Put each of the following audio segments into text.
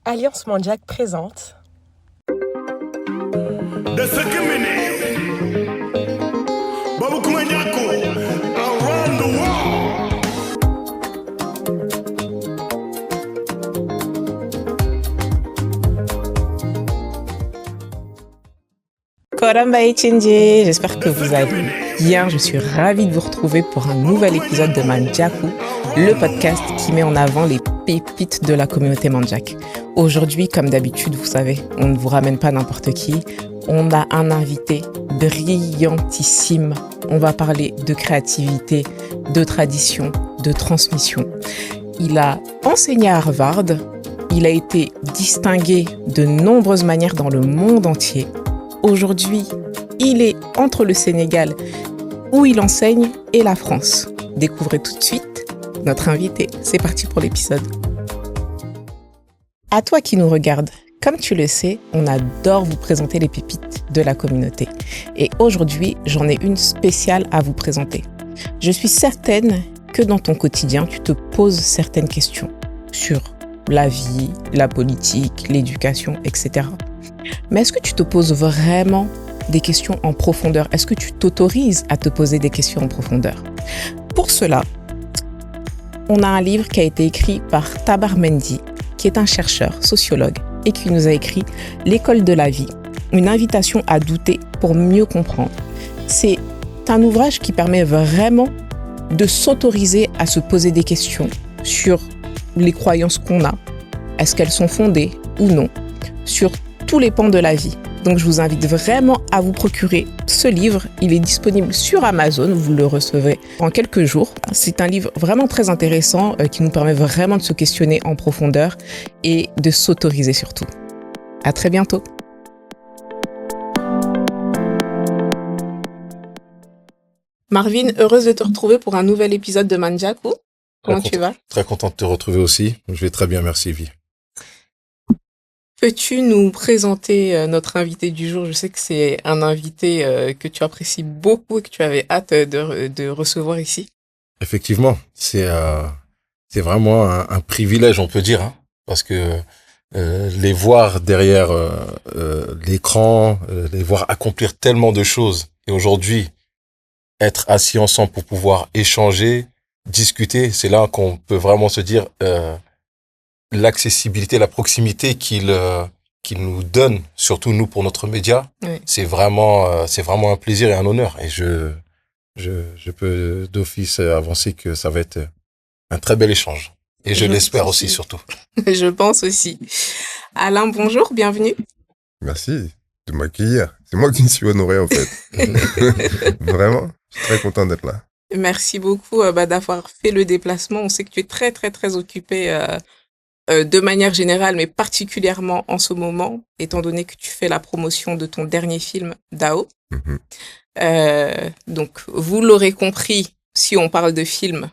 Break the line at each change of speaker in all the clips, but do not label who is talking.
Alliance Manjac présente
Around the world.
Korambaye Chinji, j'espère que vous allez bien. Je suis ravie de vous retrouver pour un nouvel épisode de Manjaku, le podcast qui met en avant les pépites de la communauté Manjak. Aujourd'hui, comme d'habitude, vous savez, on ne vous ramène pas n'importe qui. On a un invité brillantissime. On va parler de créativité, de tradition, de transmission. Il a enseigné à Harvard. Il a été distingué de nombreuses manières dans le monde entier. Aujourd'hui, il est entre le Sénégal, où il enseigne, et la France. Découvrez tout de suite notre invité. C'est parti pour l'épisode. À toi qui nous regardes, comme tu le sais, on adore vous présenter les pépites de la communauté. Et aujourd'hui, j'en ai une spéciale à vous présenter. Je suis certaine que dans ton quotidien, tu te poses certaines questions sur la vie, la politique, l'éducation, etc. Mais est-ce que tu te poses vraiment des questions en profondeur? Est-ce que tu t'autorises à te poser des questions en profondeur? Pour cela, on a un livre qui a été écrit par Tabar Mendy, qui est un chercheur, sociologue, et qui nous a écrit « L'école de la vie, une invitation à douter pour mieux comprendre ». C'est un ouvrage qui permet vraiment de s'autoriser à se poser des questions sur les croyances qu'on a. Est-ce qu'elles sont fondées ou non? Sur tous les pans de la vie. Donc je vous invite vraiment à vous procurer ce livre. Il est disponible sur Amazon, vous le recevrez en quelques jours. C'est un livre vraiment très intéressant qui nous permet vraiment de se questionner en profondeur et de s'autoriser surtout. À très bientôt. Marvin, heureuse de te retrouver pour un nouvel épisode de Manjaku. Comment tu vas?
Très content de te retrouver aussi. Je vais très bien, merci Evie.
Peux-tu nous présenter notre invité du jour? Je sais que c'est un invité que tu apprécies beaucoup et que tu avais hâte de recevoir ici.
Effectivement, c'est vraiment un privilège, on peut dire, hein, parce que les voir derrière l'écran, les voir accomplir tellement de choses, et aujourd'hui, être assis ensemble pour pouvoir échanger, discuter, c'est là qu'on peut vraiment se dire... l'accessibilité, la proximité qu'il nous donne, surtout nous pour notre média, oui. C'est vraiment un plaisir et un honneur. Et je peux d'office avancer que ça va être un très bel échange. Et je l'espère aussi, surtout.
Je pense aussi. Alain, bonjour, bienvenue.
Merci de m'accueillir. C'est moi qui me suis honoré, en fait. Vraiment, je suis très content d'être là.
Merci beaucoup d'avoir fait le déplacement. On sait que tu es très, très, très occupé de manière générale, mais particulièrement en ce moment, étant donné que tu fais la promotion de ton dernier film, Dao. Mm-hmm. Donc, vous l'aurez compris, si on parle de film,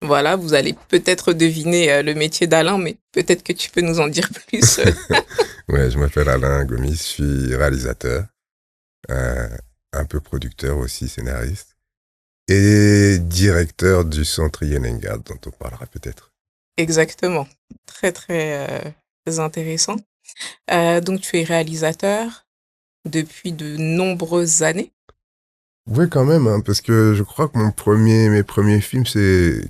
voilà, vous allez peut-être deviner le métier d'Alain, mais peut-être que tu peux nous en dire plus.
Ouais, je m'appelle Alain Gomis, je suis réalisateur, un peu producteur aussi, scénariste, et directeur du centre Yenenga, dont on parlera peut-être.
Exactement. Très, très intéressant. Donc, tu es réalisateur depuis de nombreuses années.
Oui, quand même, hein, parce que je crois que mes premiers films, c'est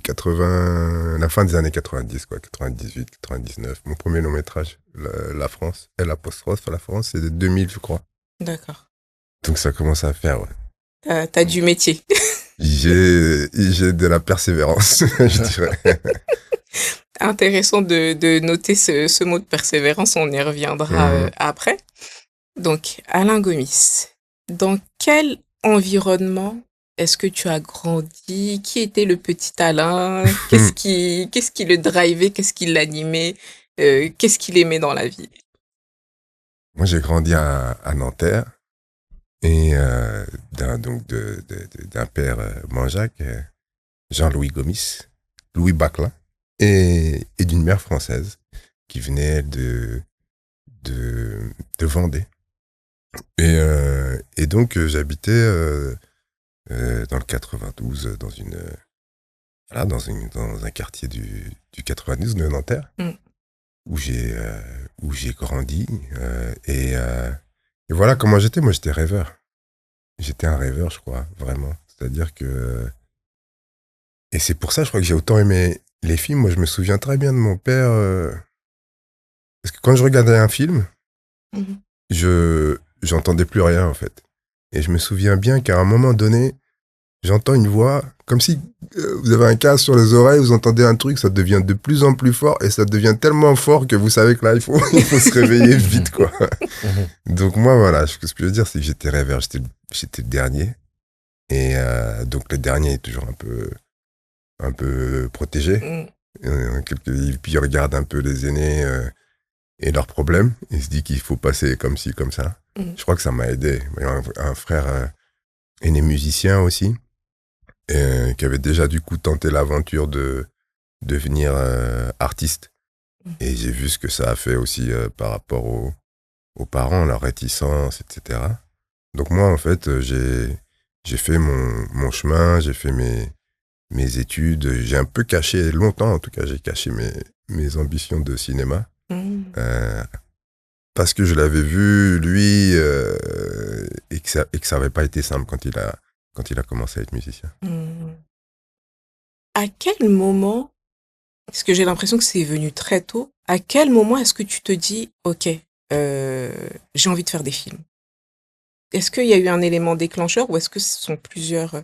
la fin des années 90, quoi, 98, 99. Mon premier long métrage, La France, la France, c'est de 2000, je crois.
D'accord.
Donc, ça commence à faire, ouais.
T'as du métier.
J'ai de la persévérance, je dirais.
Intéressant de noter ce mot de persévérance, on y reviendra après. Donc, Alain Gomis, dans quel environnement est-ce que tu as grandi? Qui était le petit Alain? Qu'est-ce qui le drivait? Qu'est-ce qui l'animait? Qu'est-ce qu'il aimait dans la vie?
Moi, j'ai grandi à Nanterre et d'un père Manjac, Jean-Louis Gomis, Louis Baclin. Et d'une mère française qui venait de Vendée. Et donc, j'habitais dans le 92, dans un quartier du 92 de Nanterre, où où j'ai grandi. Et voilà comment j'étais. Moi, j'étais rêveur. J'étais un rêveur, je crois, vraiment. C'est-à-dire que... Et c'est pour ça, je crois que j'ai autant aimé les films. Moi, je me souviens très bien de mon père. Parce que quand je regardais un film, j'entendais plus rien, en fait. Et je me souviens bien qu'à un moment donné, j'entends une voix, comme si vous avez un casque sur les oreilles, vous entendez un truc, ça devient de plus en plus fort, et ça devient tellement fort que vous savez que là, il faut se réveiller vite, quoi. Donc moi, voilà, ce que je veux dire, c'est que j'étais rêveur, j'étais le dernier. Et donc le dernier est toujours un peu protégé. Puis il regarde un peu les aînés et leurs problèmes. Il se dit qu'il faut passer comme ci, comme ça. Je crois que ça m'a aidé. Un frère aîné musicien aussi, qui avait déjà du coup tenté l'aventure de devenir artiste. Et j'ai vu ce que ça a fait aussi par rapport aux parents, leur réticence, etc. Donc moi, en fait, j'ai fait mon chemin, j'ai fait mes études. J'ai un peu caché, longtemps en tout cas, j'ai caché mes ambitions de cinéma. Parce que je l'avais vu, lui, et que ça n'avait pas été simple quand il a commencé à être musicien.
À quel moment, parce que j'ai l'impression que c'est venu très tôt, à quel moment est-ce que tu te dis, ok, j'ai envie de faire des films? Est-ce qu'il y a eu un élément déclencheur ou est-ce que ce sont plusieurs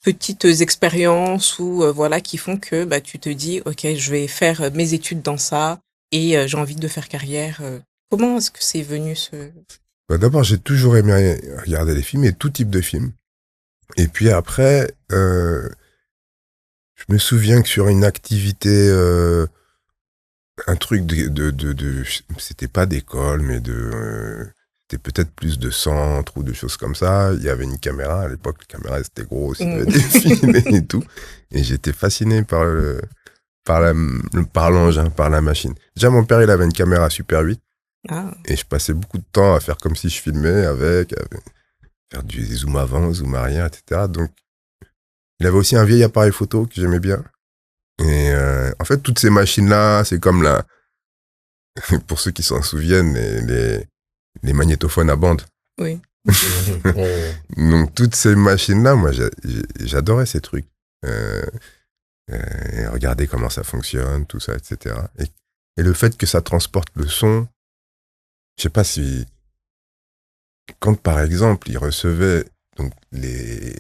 petites expériences ou voilà qui font que bah, tu te dis, ok, je vais faire mes études dans ça et j'ai envie de faire carrière. Comment est-ce que c'est venu ce...
D'abord, j'ai toujours aimé regarder les films et tout type de films. Et puis après, je me souviens que sur une activité, un truc c'était pas d'école, mais c'était peut-être plus de centre ou de choses comme ça. Il y avait une caméra, à l'époque, la caméra c'était gros, il y avait des films et tout. Et j'étais fasciné par l'engin, par la machine. Déjà, mon père, il avait une caméra Super 8. Et je passais beaucoup de temps à faire comme si je filmais faire du zoom avant, zoom arrière, etc. Donc, il avait aussi un vieil appareil photo que j'aimais bien. Et en fait, toutes ces machines-là, c'est comme pour ceux qui s'en souviennent, les magnétophones à bande.
Oui.
Donc, toutes ces machines-là, moi, j'adorais ces trucs. Regarder comment ça fonctionne, tout ça, etc. Et le fait que ça transporte le son, je sais pas si... Quand, par exemple, ils recevaient donc, des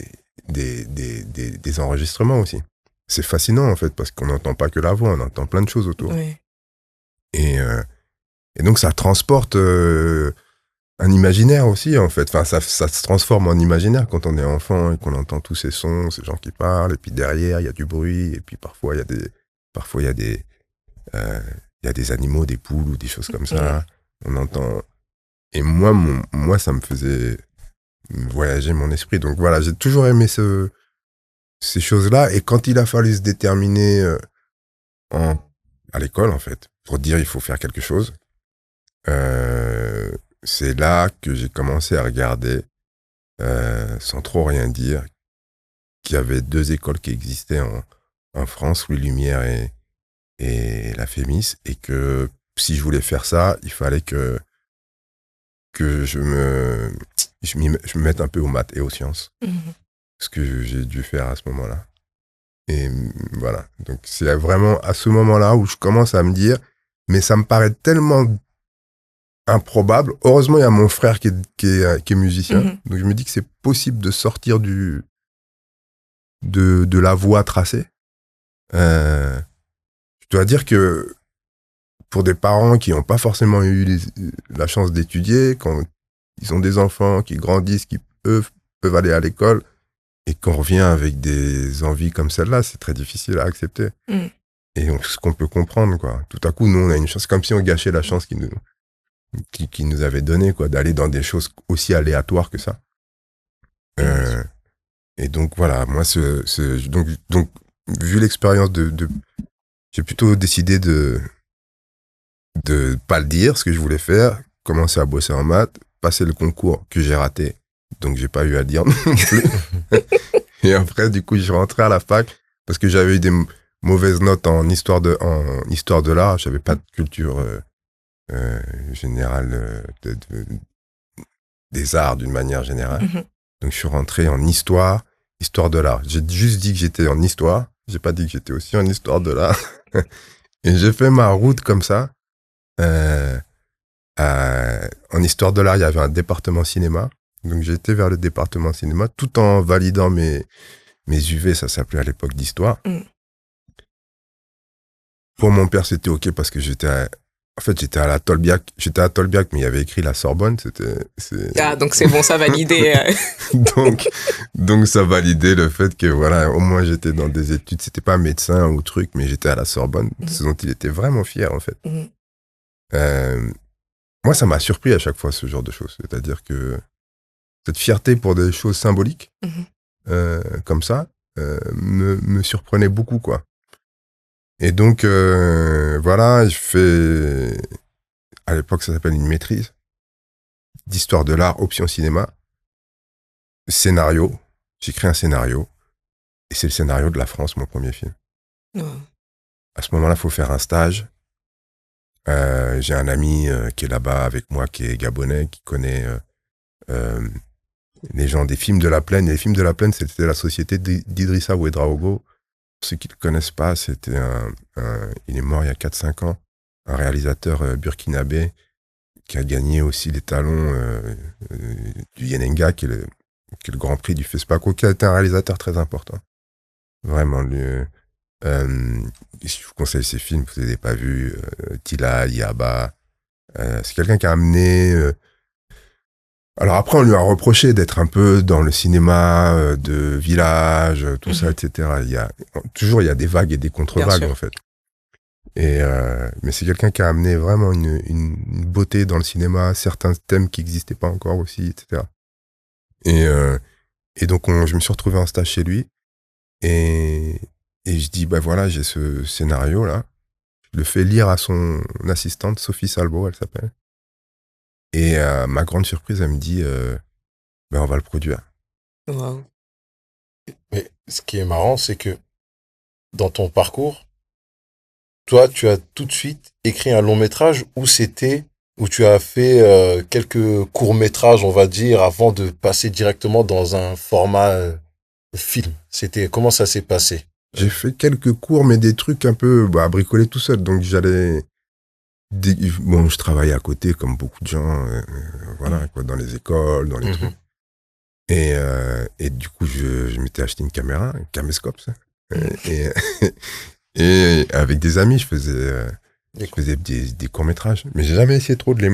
enregistrements aussi. C'est fascinant, en fait, parce qu'on n'entend pas que la voix, on entend plein de choses autour.
Oui.
Et donc, ça transporte un imaginaire aussi, en fait. Enfin, ça se transforme en imaginaire quand on est enfant et qu'on entend tous ces sons, ces gens qui parlent, et puis derrière, il y a du bruit, et puis parfois, il y a des animaux, des poules ou des choses comme ça. On entend... Et moi, ça me faisait voyager mon esprit. Donc voilà, j'ai toujours aimé ces choses-là. Et quand il a fallu se déterminer à l'école, en fait, pour dire il faut faire quelque chose, c'est là que j'ai commencé à regarder, sans trop rien dire, qu'il y avait 2 écoles qui existaient en France, Louis Lumière et la Fémis, et que si je voulais faire ça, il fallait que je me mette un peu aux maths et aux sciences. Ce que j'ai dû faire à ce moment-là. Et voilà. Donc, c'est vraiment à ce moment-là où je commence à me dire, mais ça me paraît tellement improbable. Heureusement, il y a mon frère qui est musicien. Donc, je me dis que c'est possible de sortir de la voie tracée. Je dois dire que pour des parents qui n'ont pas forcément eu la chance d'étudier, quand ils ont des enfants qui grandissent, qui peuvent aller à l'école, et qu'on revient avec des envies comme celle-là, c'est très difficile à accepter. Et donc, ce qu'on peut comprendre, quoi. Tout à coup, nous, on a une chance, comme si on gâchait la chance qui nous avait donnée, quoi, d'aller dans des choses aussi aléatoires que ça. Et donc, voilà, moi, donc vu l'expérience j'ai plutôt décidé de pas le dire, ce que je voulais faire, commencer à bosser en maths, passer le concours que j'ai raté, donc j'ai pas eu à le dire non plus. Et après, du coup, je suis rentré à la fac parce que j'avais eu des mauvaises notes en histoire de l'art, j'avais pas de culture générale des arts d'une manière générale.
Mhm.
Donc, je suis rentré en histoire de l'art. J'ai juste dit que j'étais en histoire. J'ai pas dit que j'étais aussi en histoire de l'art. Et j'ai fait ma route comme ça. En histoire de l'art, il y avait un département cinéma. Donc, j'ai été vers le département cinéma tout en validant mes UV, ça s'appelait à l'époque d'histoire.
Mm.
Pour mon père, c'était OK parce que j'étais à la Tolbiac. J'étais à Tolbiac, mais il y avait écrit la Sorbonne.
Ah, donc c'est bon, ça validé.
donc, ça validait le fait que, voilà, au moins j'étais dans des études. C'était pas médecin ou truc, mais j'étais à la Sorbonne, ce dont il était vraiment fier, en fait. Moi, ça m'a surpris à chaque fois, ce genre de choses. C'est-à-dire que cette fierté pour des choses symboliques, comme ça, me surprenait beaucoup, quoi. Et donc, voilà, je fais... À l'époque, ça s'appelle une maîtrise d'histoire de l'art, option cinéma, scénario. J'écris un scénario. Et c'est le scénario de La France, mon premier film. À ce moment-là, il faut faire un stage. J'ai un ami qui est là-bas avec moi, qui est gabonais, qui connaît les gens des films de la Plaine. Et les films de la Plaine, c'était la société d'Idrissa Ouedraogo. Pour ceux qui ne le connaissent pas, c'était il est mort il y a 4-5 ans, un réalisateur burkinabé qui a gagné aussi les talons du Yenenga, qui est le Grand Prix du FESPACO, qui a été un réalisateur très important. Vraiment, lui... je vous conseille ses films, vous ne les avez pas vus, Tila, Yaba. C'est quelqu'un qui a amené... Alors après, on lui a reproché d'être un peu dans le cinéma de village, tout ça, etc. Il y a des vagues et des contre-vagues, en fait. Mais c'est quelqu'un qui a amené vraiment une beauté dans le cinéma, certains thèmes qui n'existaient pas encore aussi, etc. Et donc, je me suis retrouvé en stage chez lui. Et je dis, ben voilà, j'ai ce scénario-là. Je le fais lire à son assistante, Sophie Salbo, elle s'appelle. Et à ma grande surprise, elle me dit, ben on va le produire.
Wow.
Mais ce qui est marrant, c'est que dans ton parcours, toi, tu as tout de suite écrit un long métrage où tu as fait quelques courts métrages, on va dire, avant de passer directement dans un format film. Comment ça s'est passé?
J'ai fait quelques cours, mais des trucs un peu à bricoler tout seul. Donc je travaillais à côté comme beaucoup de gens, voilà, quoi, dans les écoles, dans les trucs. Et du coup, je m'étais acheté une caméra, un caméscope, ça. Et avec des amis, je faisais des courts-métrages. Mais j'ai jamais essayé trop de les...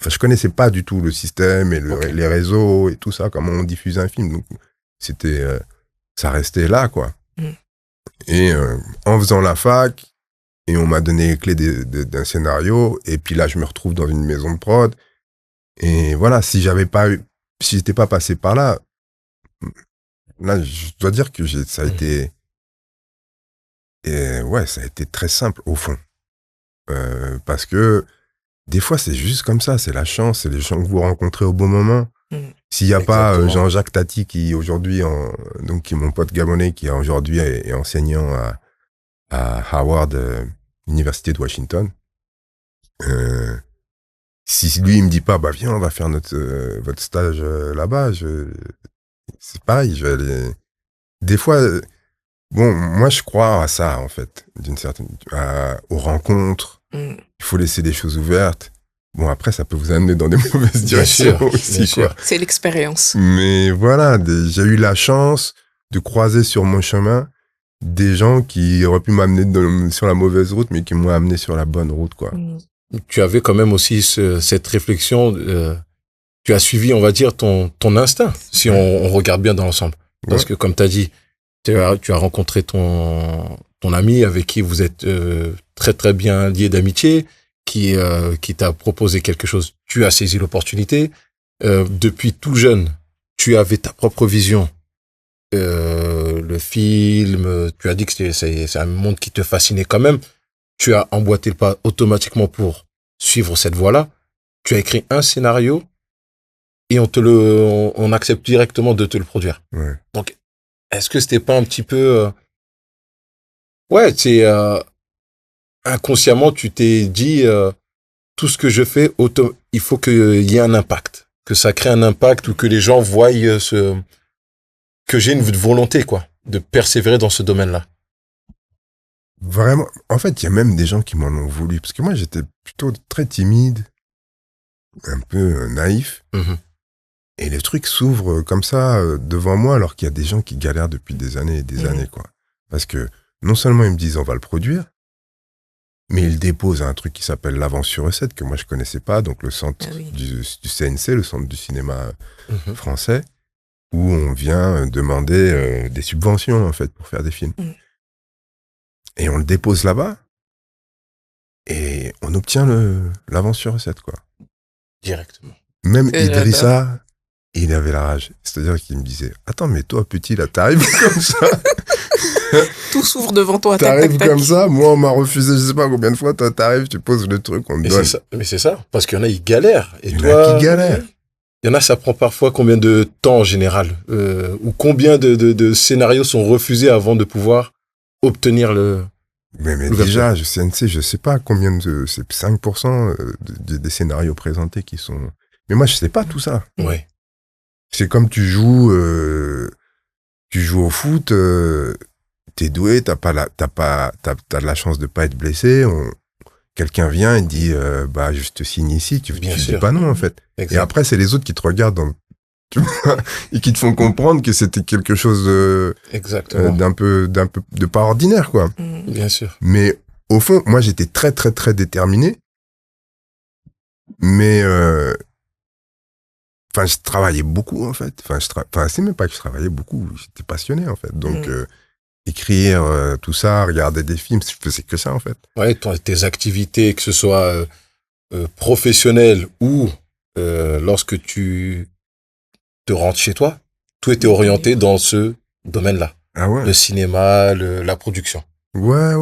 Enfin, je connaissais pas du tout le système et les réseaux et tout ça, comment on diffuse un film. Donc, ça restait là, quoi. Et en faisant la fac, et on m'a donné les clés d'un scénario, et puis là, je me retrouve dans une maison de prod. Et voilà, si j'étais pas passé par là, je dois dire que ça a été... ça a été très simple, au fond. Parce que des fois, c'est juste comme ça, c'est la chance, c'est les gens que vous rencontrez au bon moment. S'il n'y a pas Jean-Jacques Tati, qui aujourd'hui, qui est mon pote gabonais, qui aujourd'hui est enseignant à Howard, Université de Washington, si lui, il me dit pas, bah viens, on va faire votre stage là-bas, c'est pareil, je vais aller... Des fois... Bon, moi, je crois à ça, en fait, aux rencontres. Il faut laisser les choses ouvertes. Bon, après, ça peut vous amener dans des mauvaises directions aussi, quoi.
C'est l'expérience.
Mais voilà, j'ai eu la chance de croiser sur mon chemin des gens qui auraient pu m'amener sur la mauvaise route, mais qui m'ont amené sur la bonne route, quoi.
Tu avais quand même aussi cette réflexion, tu as suivi, on va dire, ton instinct, si on regarde bien dans l'ensemble. Parce que, comme tu as dit, tu as rencontré ton ami avec qui vous êtes très très bien lié d'amitié, qui t'a proposé quelque chose. Tu as saisi l'opportunité. Depuis tout jeune, tu avais ta propre vision. Le film, tu as dit que c'est un monde qui te fascinait quand même. Tu as emboîté le pas automatiquement pour suivre cette voie-là. Tu as écrit un scénario et on accepte directement de te le produire.
Ouais.
Donc, est-ce que c'était pas un petit peu... inconsciemment, tu t'es dit, tout ce que je fais, il faut qu'il y ait un impact, que ça crée un impact ou que les gens voient que j'ai une volonté, quoi, de persévérer dans ce domaine-là.
Vraiment. En fait, il y a même des gens qui m'en ont voulu. Parce que moi, j'étais plutôt très timide, un peu naïf.
Mhm.
Et le truc s'ouvre comme ça devant moi, alors qu'il y a des gens qui galèrent depuis des années et des années, quoi. Parce que non seulement ils me disent on va le produire, mais ils déposent un truc qui s'appelle l'avance sur recette, que moi je connaissais pas, donc le centre du CNC, le centre du cinéma français, où on vient demander des subventions, en fait, pour faire des films. Et on le dépose là-bas, et on obtient l'avance sur recette, quoi.
Directement.
Même Idrissa, il avait la rage. C'est-à-dire qu'il me disait, attends, mais toi, petit, là, t'arrives comme ça.
Tout s'ouvre devant toi.
T'arrives comme ça, moi, on m'a refusé, je sais pas combien de fois, toi, t'arrives, tu poses le truc, on me donne.
Mais c'est ça, parce qu'il y en a, ils galèrent. Et
il y en a qui galèrent.
Il y en a, ça prend parfois combien de temps en général, ou combien de scénarios sont refusés avant de pouvoir obtenir le...
Mais déjà, CNC, je sais pas combien c'est 5% des scénarios présentés qui sont... Mais moi, je sais pas tout ça.
Ouais.
C'est comme tu joues au foot, t'es doué, t'as de la chance de pas être blessé, quelqu'un vient et dit, je te signe ici, tu dis pas non, en fait. Exact. Et après, c'est les autres qui te regardent et qui te font comprendre que c'était quelque chose d'un peu de pas ordinaire, quoi.
Bien sûr.
Mais au fond, moi, j'étais très, très, très déterminé. Mais, je travaillais beaucoup, en fait. C'est même pas que je travaillais beaucoup. J'étais passionné, en fait. Donc, écrire, tout ça, regarder des films, je faisais que ça, en fait.
Ouais, tes activités, que ce soit professionnelles ou lorsque tu te rentres chez toi, tout était orienté dans ce domaine-là.
Ah ouais.
Le cinéma, la production.
Ouais.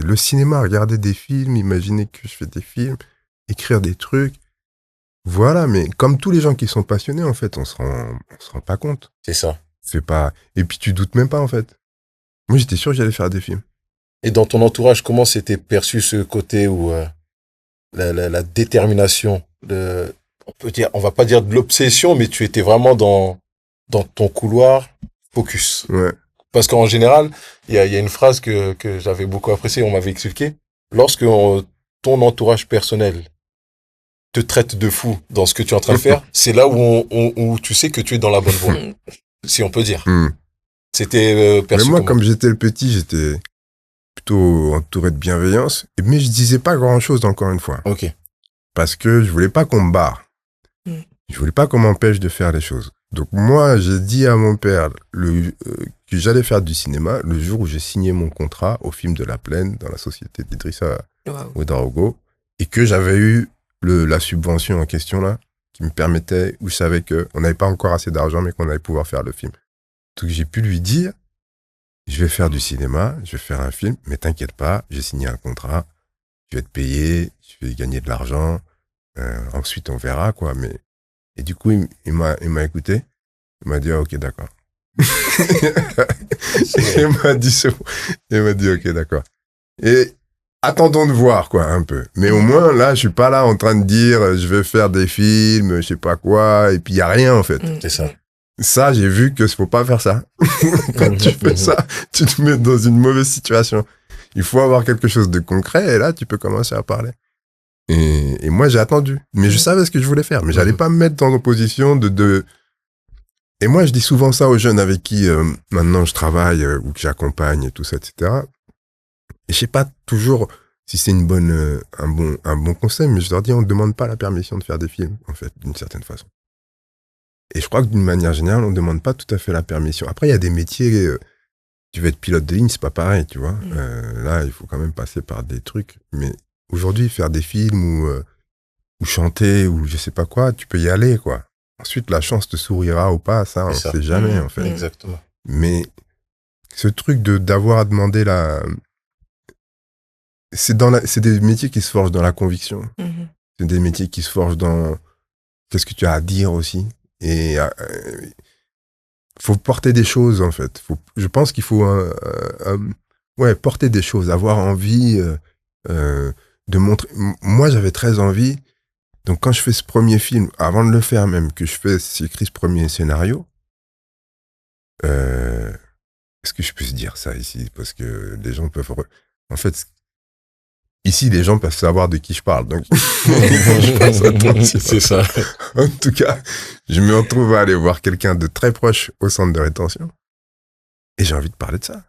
Le cinéma, regarder des films, imaginer que je fais des films, écrire des trucs. Voilà, mais comme tous les gens qui sont passionnés, en fait, on se rend pas compte.
C'est ça.
Et puis tu doutes même pas, en fait. Moi, j'étais sûr que j'allais faire des films.
Et dans ton entourage, comment s'était perçu ce côté où la détermination, on va pas dire de l'obsession, mais tu étais vraiment dans ton couloir focus.
Ouais.
Parce qu'en général, il y a une phrase que j'avais beaucoup appréciée, on m'avait expliqué. Lorsque ton entourage personnel te traite de fou dans ce que tu es en train de faire, c'est là où tu sais que tu es dans la bonne voie. Si on peut dire. C'était
perçu. Mais moi, comme j'étais le petit, j'étais plutôt entouré de bienveillance. Mais je disais pas grand-chose, encore une fois.
Ok.
Parce que je voulais pas qu'on me barre. Je voulais pas qu'on m'empêche de faire les choses. Donc moi, j'ai dit à mon père que j'allais faire du cinéma le jour où j'ai signé mon contrat au film de La Plaine dans la société d'Idrissa Ouedraogo et que j'avais eu la subvention en question là, qui me permettait, où je savais qu'on n'avait pas encore assez d'argent, mais qu'on allait pouvoir faire le film. Donc j'ai pu lui dire, je vais faire du cinéma, je vais faire un film, mais t'inquiète pas, j'ai signé un contrat, je vais te payer, je vais gagner de l'argent, ensuite on verra, quoi. Et du coup, il m'a écouté, il m'a dit, ah, ok, d'accord. Il m'a dit, c'est bon. Il m'a dit, ok, d'accord. Et attendons de voir, quoi, un peu. Mais au moins, là, je suis pas là en train de dire, je vais faire des films, je sais pas quoi, et puis il y a rien, en fait.
C'est ça.
Ça, j'ai vu que faut pas faire ça. Quand tu fais ça, tu te mets dans une mauvaise situation. Il faut avoir quelque chose de concret, et là, tu peux commencer à parler. Et moi, j'ai attendu. Mais je savais ce que je voulais faire. Mais j'allais pas me mettre dans l'opposition de... Et moi, je dis souvent ça aux jeunes avec qui, maintenant, je travaille, ou que j'accompagne, et tout ça, etc. Et je sais pas toujours si c'est un bon conseil, mais je leur dis, on ne demande pas la permission de faire des films, en fait, d'une certaine façon. Et je crois que d'une manière générale, on ne demande pas tout à fait la permission. Après, il y a des métiers, tu veux être pilote de ligne, c'est pas pareil, tu vois. Là, il faut quand même passer par des trucs. Mais aujourd'hui, faire des films ou chanter ou je sais pas quoi, tu peux y aller, quoi. Ensuite, la chance te sourira ou pas, ça, on ne sait jamais, en fait.
Exactement.
Mais ce truc d'avoir à demander c'est des métiers qui se forgent dans la conviction. C'est des métiers qui se forgent dans qu'est-ce que tu as à dire aussi. Et faut porter des choses, en fait. Je pense qu'il faut porter des choses, avoir envie de montrer. Moi, j'avais très envie. Donc, quand je fais ce premier film, avant de le faire même, que j'écris ce premier scénario, est-ce que je peux se dire ça ici? Parce que les gens peuvent... En fait, ici, les gens peuvent savoir de qui je parle. Donc, je pense attention.
C'est ça.
En tout cas, je me retrouve à aller voir quelqu'un de très proche au centre de rétention. Et j'ai envie de parler de ça.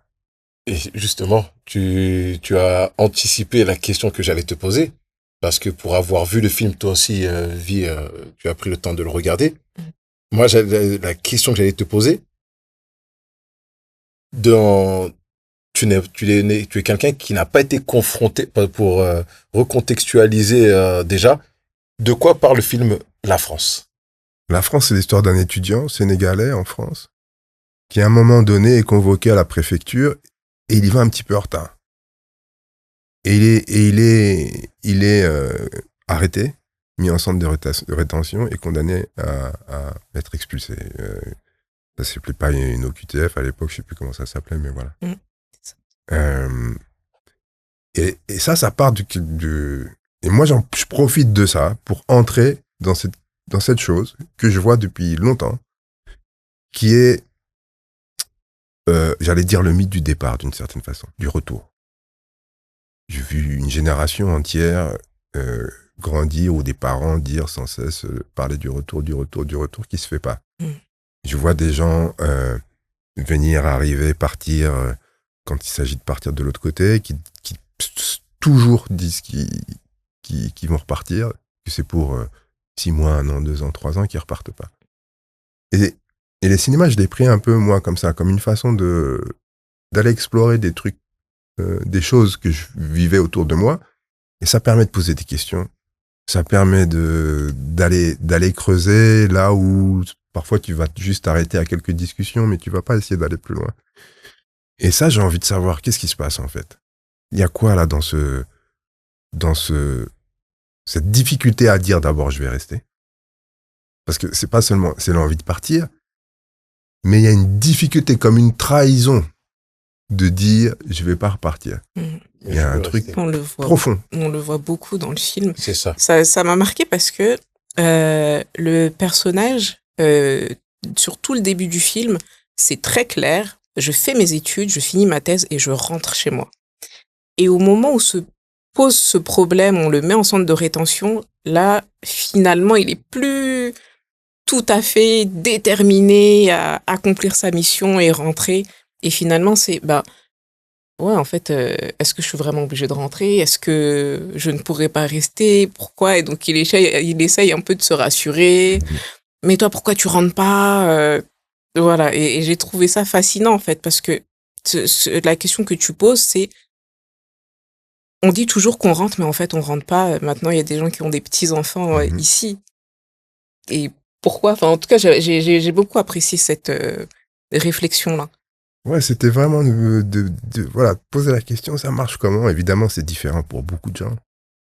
Et justement, tu as anticipé la question que j'allais te poser. Parce que pour avoir vu le film, toi aussi, tu as pris le temps de le regarder. Moi, la question que j'allais te poser, tu es quelqu'un qui n'a pas été confronté, pour recontextualiser déjà, de quoi parle le film La France?
La France, c'est l'histoire d'un étudiant sénégalais en France qui, à un moment donné, est convoqué à la préfecture et il y va un petit peu en retard. Et il est arrêté, mis en centre de rétention et condamné à être expulsé. Ça s'appelait pas une OQTF à l'époque, je sais plus comment ça s'appelait, mais voilà. Et ça part et moi, je profite de ça pour entrer dans cette chose que je vois depuis longtemps, qui est, j'allais dire, le mythe du départ, d'une certaine façon, du retour. J'ai vu une génération entière grandir, ou des parents dire sans cesse, parler du retour qui se fait pas. Je vois des gens venir, arriver, partir, quand il s'agit de partir de l'autre côté, qui toujours disent qu'ils vont repartir, que c'est pour 6 mois, 1 an, 2 ans, 3 ans, qu'ils repartent pas. Et les cinémas, je l'ai pris un peu, moi, comme ça, comme une façon d'aller explorer des trucs, des choses que je vivais autour de moi, et ça permet de poser des questions, ça permet d'aller creuser là où parfois tu vas juste t'arrêter à quelques discussions, mais tu vas pas essayer d'aller plus loin. Et ça, j'ai envie de savoir qu'est-ce qui se passe en fait. Il y a quoi là dans cette difficulté à dire d'abord je vais rester, parce que c'est pas seulement c'est l'envie de partir, mais il y a une difficulté, comme une trahison, de dire je vais pas repartir. Il y a un truc profond.
On le voit beaucoup dans le film.
C'est ça.
Ça m'a marqué parce que le personnage, sur tout le début du film, c'est très clair. Je fais mes études, je finis ma thèse et je rentre chez moi. Et au moment où se pose ce problème, on le met en centre de rétention, là, finalement, il est plus tout à fait déterminé à accomplir sa mission et rentrer. Et finalement, c'est, ouais, en fait, est-ce que je suis vraiment obligée de rentrer? Est-ce que je ne pourrais pas rester? Pourquoi? Et donc, il essaye un peu de se rassurer. Mais toi, pourquoi tu rentres pas? Voilà. Et j'ai trouvé ça fascinant, en fait, parce que la question que tu poses, c'est, on dit toujours qu'on rentre, mais en fait, on rentre pas. Maintenant, il y a des gens qui ont des petits-enfants ici. Et pourquoi? Enfin, en tout cas, j'ai beaucoup apprécié cette réflexion-là.
Ouais, c'était vraiment voilà, poser la question, ça marche comment? Évidemment, c'est différent pour beaucoup de gens.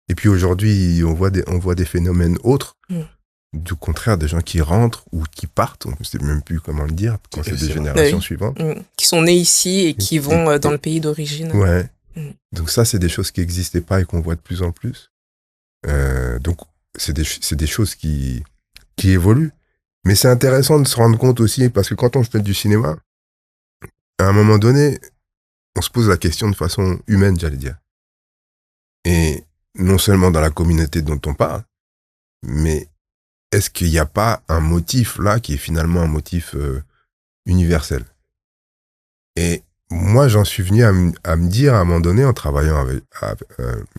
Et puis aujourd'hui, on voit des phénomènes autres. Du contraire, des gens qui rentrent ou qui partent, on ne sait même plus comment le dire, quand c'est des générations suivantes.
Qui sont nés ici et qui vont dans le pays d'origine.
Ouais. Donc ça, c'est des choses qui n'existaient pas et qu'on voit de plus en plus. Donc, c'est des choses qui évoluent. Mais c'est intéressant de se rendre compte aussi, parce que quand on fait du cinéma, à un moment donné, on se pose la question de façon humaine, j'allais dire. Et non seulement dans la communauté dont on parle, mais est-ce qu'il n'y a pas un motif là qui est finalement un motif universel? Et moi, j'en suis venu à me dire à un moment donné, en travaillant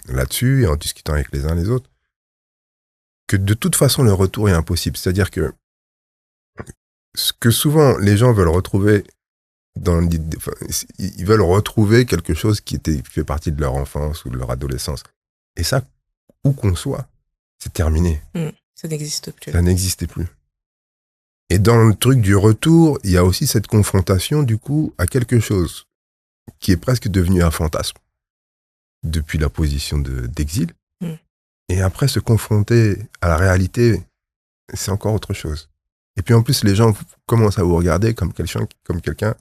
là-dessus et en discutant avec les uns les autres, que de toute façon, le retour est impossible. C'est-à-dire que ce que souvent les gens veulent retrouver, ils veulent retrouver quelque chose qui fait partie de leur enfance ou de leur adolescence. Et ça, où qu'on soit, c'est terminé.
Ça n'existe plus.
Ça n'existait plus. Et dans le truc du retour, il y a aussi cette confrontation, du coup, à quelque chose qui est presque devenu un fantasme depuis la position d'exil. Et après, se confronter à la réalité, c'est encore autre chose. Et puis en plus, les gens commencent à vous regarder comme quelqu'un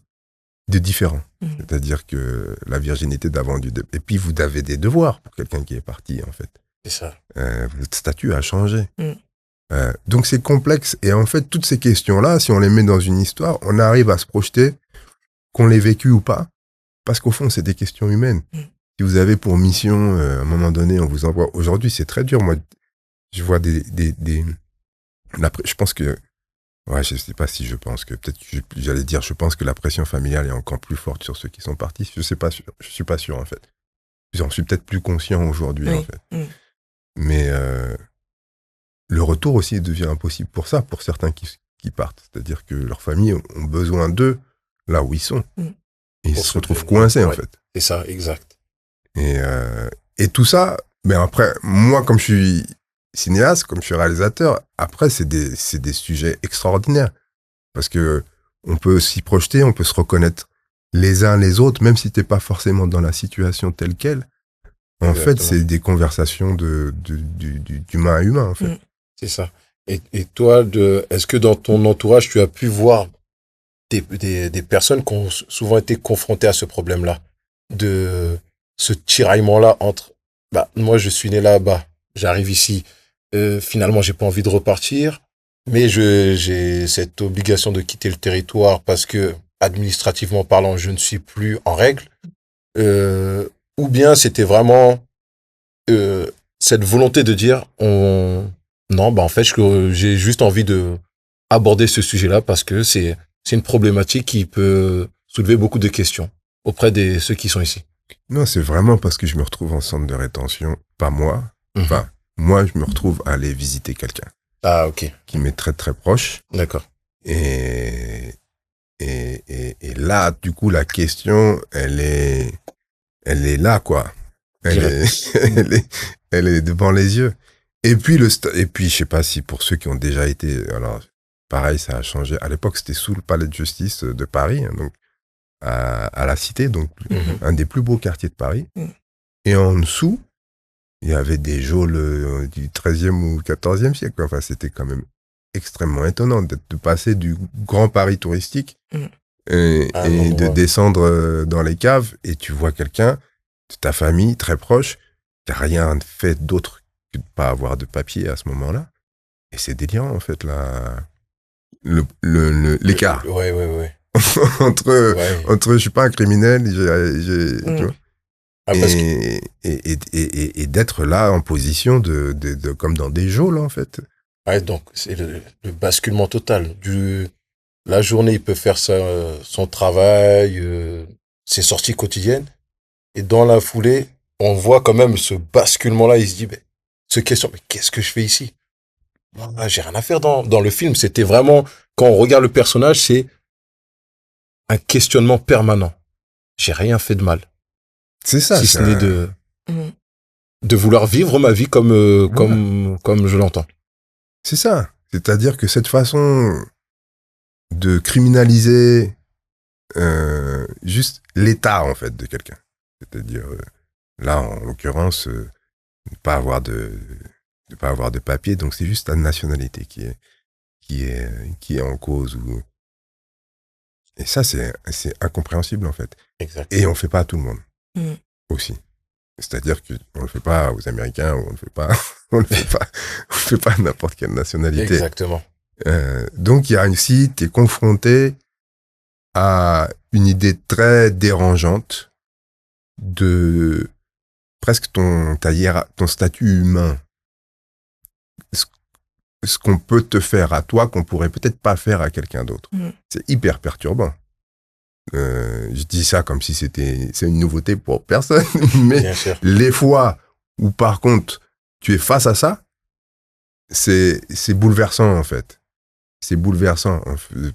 de différent. C'est-à-dire que la virginité d'avant et puis vous avez des devoirs pour quelqu'un qui est parti, en fait.
C'est ça.
Votre statut a changé. Donc c'est complexe. Et en fait, toutes ces questions-là, si on les met dans une histoire, on arrive à se projeter, qu'on l'ait vécu ou pas, parce qu'au fond, c'est des questions humaines. Si vous avez pour mission, à un moment donné, on vous envoie... Aujourd'hui, c'est très dur. Moi, je vois je pense que... Ouais, je sais pas si je pense que... Peut-être que j'allais dire, je pense que la pression familiale est encore plus forte sur ceux qui sont partis. Je suis pas sûr, en fait. J'en suis peut-être plus conscient aujourd'hui, en fait. Mais le retour aussi devient impossible pour ça, pour certains qui partent. C'est-à-dire que leurs familles ont besoin d'eux là où ils sont. Et ils se retrouvent coincés, en fait.
C'est ça, exact.
Et tout ça, mais après, moi, comme je suis cinéaste, comme je suis réalisateur, après, c'est des sujets extraordinaires. Parce que on peut s'y projeter, on peut se reconnaître les uns les autres, même si t'es pas forcément dans la situation telle quelle. En fait, c'est des conversations d'humain à humain, en fait.
C'est ça. Et toi, est-ce que dans ton entourage, tu as pu voir des personnes qui ont souvent été confrontées à ce problème-là, de ce tiraillement-là entre, moi, je suis né là-bas, j'arrive ici, finalement, j'ai pas envie de repartir, mais j'ai cette obligation de quitter le territoire parce que, administrativement parlant, je ne suis plus en règle, ou bien c'était vraiment cette volonté de dire, en fait, j'ai juste envie de aborder ce sujet-là parce que c'est une problématique qui peut soulever beaucoup de questions auprès de ceux qui sont ici.
Non, c'est vraiment parce que je me retrouve en centre de rétention, pas moi. Enfin, moi, je me retrouve à aller visiter quelqu'un.
Ah, ok.
Qui m'est très, très proche.
D'accord.
Et là, du coup, la question, elle est là, quoi. Elle est devant les yeux. Et puis, je sais pas si pour ceux qui ont déjà été, alors, pareil, ça a changé. À l'époque, c'était sous le palais de justice de Paris, hein, donc, à la Cité, donc, un des plus beaux quartiers de Paris. Et en dessous, il y avait des geôles du 13e ou 14e siècle. Enfin, c'était quand même extrêmement étonnant de passer du grand Paris touristique et de descendre dans les caves et tu vois quelqu'un de ta famille très proche qui n'a rien fait d'autre que de ne pas avoir de papier à ce moment-là. Et c'est délirant, en fait, l'écart.
Ouais.
entre je suis pas un criminel, tu vois. Et d'être là en position de comme dans des geôles, en fait.
Ouais, donc c'est le basculement total. La journée, il peut faire son travail, ses sorties quotidiennes. Et dans la foulée, on voit quand même ce basculement-là. Il se dit, mais qu'est-ce que je fais ici? J'ai rien à faire dans le film. C'était vraiment, quand on regarde le personnage, c'est un questionnement permanent. J'ai rien fait de mal.
C'est ça.
Si ce n'est de vouloir vivre ma vie comme je l'entends.
C'est ça. C'est-à-dire que cette façon de criminaliser juste l'état, en fait, de quelqu'un. C'est-à-dire, là, en l'occurrence, ne pas avoir de papier, donc c'est juste la nationalité qui est en cause. Et ça, c'est incompréhensible, en fait.
Exact.
Et on ne fait pas à tout le monde. Aussi. C'est-à-dire qu'on ne le fait pas aux Américains, ou on ne fait pas à n'importe quelle nationalité.
Exactement.
Donc, il y a ici, tu es confronté à une idée très dérangeante de presque ton statut humain. Ce qu'on peut te faire à toi, qu'on pourrait peut-être pas faire à quelqu'un d'autre. C'est hyper perturbant. Je dis ça comme si c'est une nouveauté pour personne, mais les fois où par contre tu es face à ça, c'est bouleversant, en fait. C'est bouleversant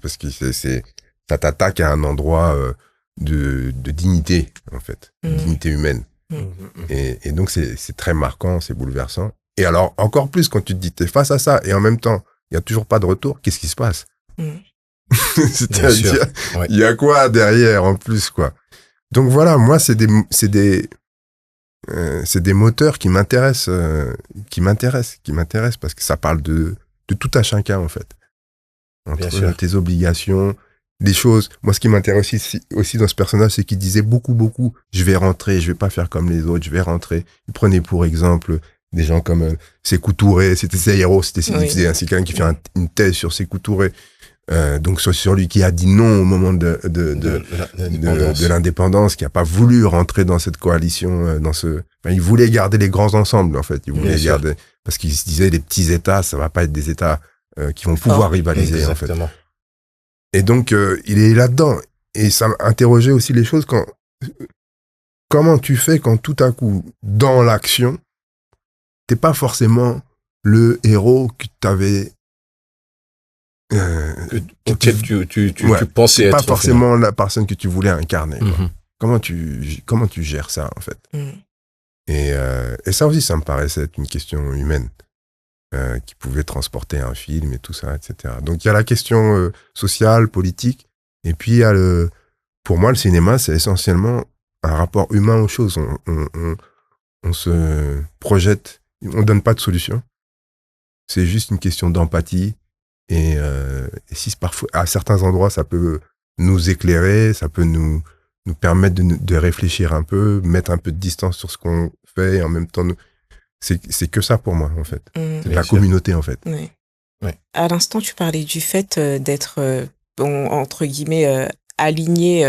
parce que ça t'attaque à un endroit de dignité, en fait, dignité humaine. Et donc c'est très marquant, c'est bouleversant. Et alors encore plus quand tu te dis t'es face à ça et en même temps il y a toujours pas de retour, qu'est-ce qui se passe? C'est-à-dire, il y a quoi derrière en plus, quoi. Donc voilà, moi c'est des moteurs qui m'intéressent parce que ça parle de tout à chacun, en fait. Entre tes obligations, des choses. Moi, ce qui m'intéresse aussi dans ce personnage, c'est qu'il disait beaucoup, je vais rentrer, je vais pas faire comme les autres, je vais rentrer. Il prenait pour exemple des gens comme Sékou Touré, c'était ses héros, c'est quelqu'un qui fait une thèse sur Sékou Touré. Donc sur lui qui a dit non au moment de l'indépendance, qui a pas voulu rentrer dans cette coalition, il voulait garder les grands ensembles en fait, il voulait garder parce qu'il se disait les petits États, ça va pas être des États qui vont pouvoir rivaliser
exactement.
en fait. Et donc il est là-dedans et ça m'a interrogé aussi les choses comment tu fais quand tout à coup dans l'action t'es pas forcément le héros que t'avais
tu pensais être
pas forcément la personne que tu voulais incarner. Comment tu gères ça en fait? Et ça aussi, ça me paraissait être une question humaine qui pouvait transporter un film et tout ça, etc. Donc il y a la question sociale, politique, et puis il y a pour moi le cinéma, c'est essentiellement un rapport humain aux choses. On se projette, on donne pas de solution. C'est juste une question d'empathie. Et si parfois, à certains endroits, ça peut nous éclairer, ça peut nous permettre de réfléchir un peu, mettre un peu de distance sur ce qu'on fait, et en même temps, c'est que ça pour moi, en fait. C'est la communauté, en fait.
Oui. À l'instant, tu parlais du fait d'être, entre guillemets, aligné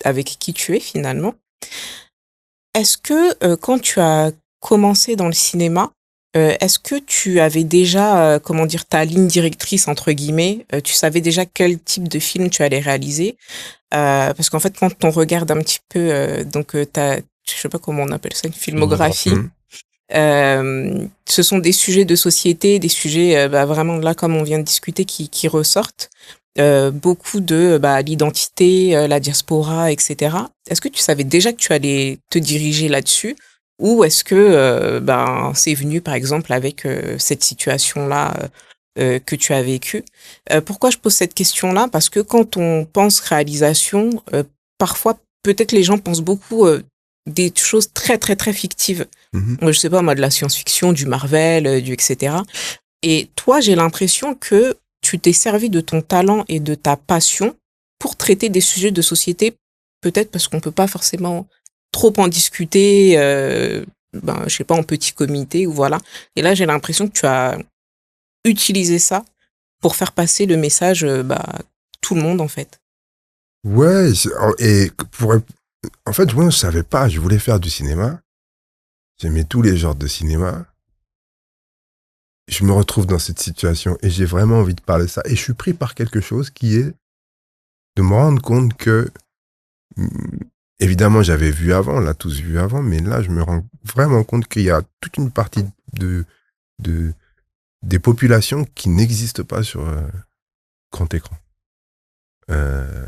avec qui tu es, finalement. Est-ce que, quand tu as commencé dans le cinéma, est-ce que tu avais déjà, ta ligne directrice, entre guillemets, tu savais déjà quel type de film tu allais réaliser? Parce qu'en fait, quand on regarde un petit peu, je sais pas comment on appelle ça, une filmographie, ce sont des sujets de société, des sujets, vraiment là, comme on vient de discuter, qui ressortent. Beaucoup de l'identité, la diaspora, etc. Est-ce que tu savais déjà que tu allais te diriger là-dessus? Ou est-ce que c'est venu, par exemple, avec cette situation-là que tu as vécue? Pourquoi je pose cette question-là? Parce que quand on pense réalisation, parfois, peut-être les gens pensent beaucoup des choses très, très, très fictives. Je sais pas, moi, de la science-fiction, du Marvel, du etc. Et toi, j'ai l'impression que tu t'es servi de ton talent et de ta passion pour traiter des sujets de société, peut-être parce qu'on peut pas forcément trop en discuter, je sais pas, en petit comité ou voilà. Et là, j'ai l'impression que tu as utilisé ça pour faire passer le message tout le monde, en fait.
Ouais, et en fait, moi, je savais pas, je voulais faire du cinéma. J'aimais tous les genres de cinéma. Je me retrouve dans cette situation et j'ai vraiment envie de parler de ça. Et je suis pris par quelque chose qui est de me rendre compte que évidemment, j'avais vu avant, on l'a tous vu avant, mais là, je me rends vraiment compte qu'il y a toute une partie des populations qui n'existent pas sur grand écran. Je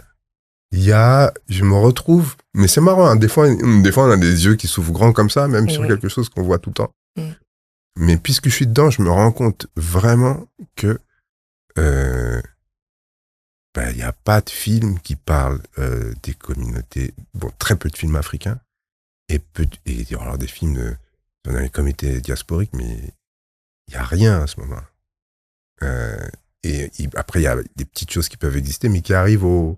me retrouve, mais c'est marrant, hein, des fois, on a des yeux qui s'ouvrent grands comme ça, même sur quelque chose qu'on voit tout le temps. Mais puisque je suis dedans, je me rends compte vraiment que il n'y a pas de film qui parle des communautés, très peu de films africains, et alors des films dans les comités diasporiques, mais il n'y a rien à ce moment. Après, il y a des petites choses qui peuvent exister, mais qui arrivent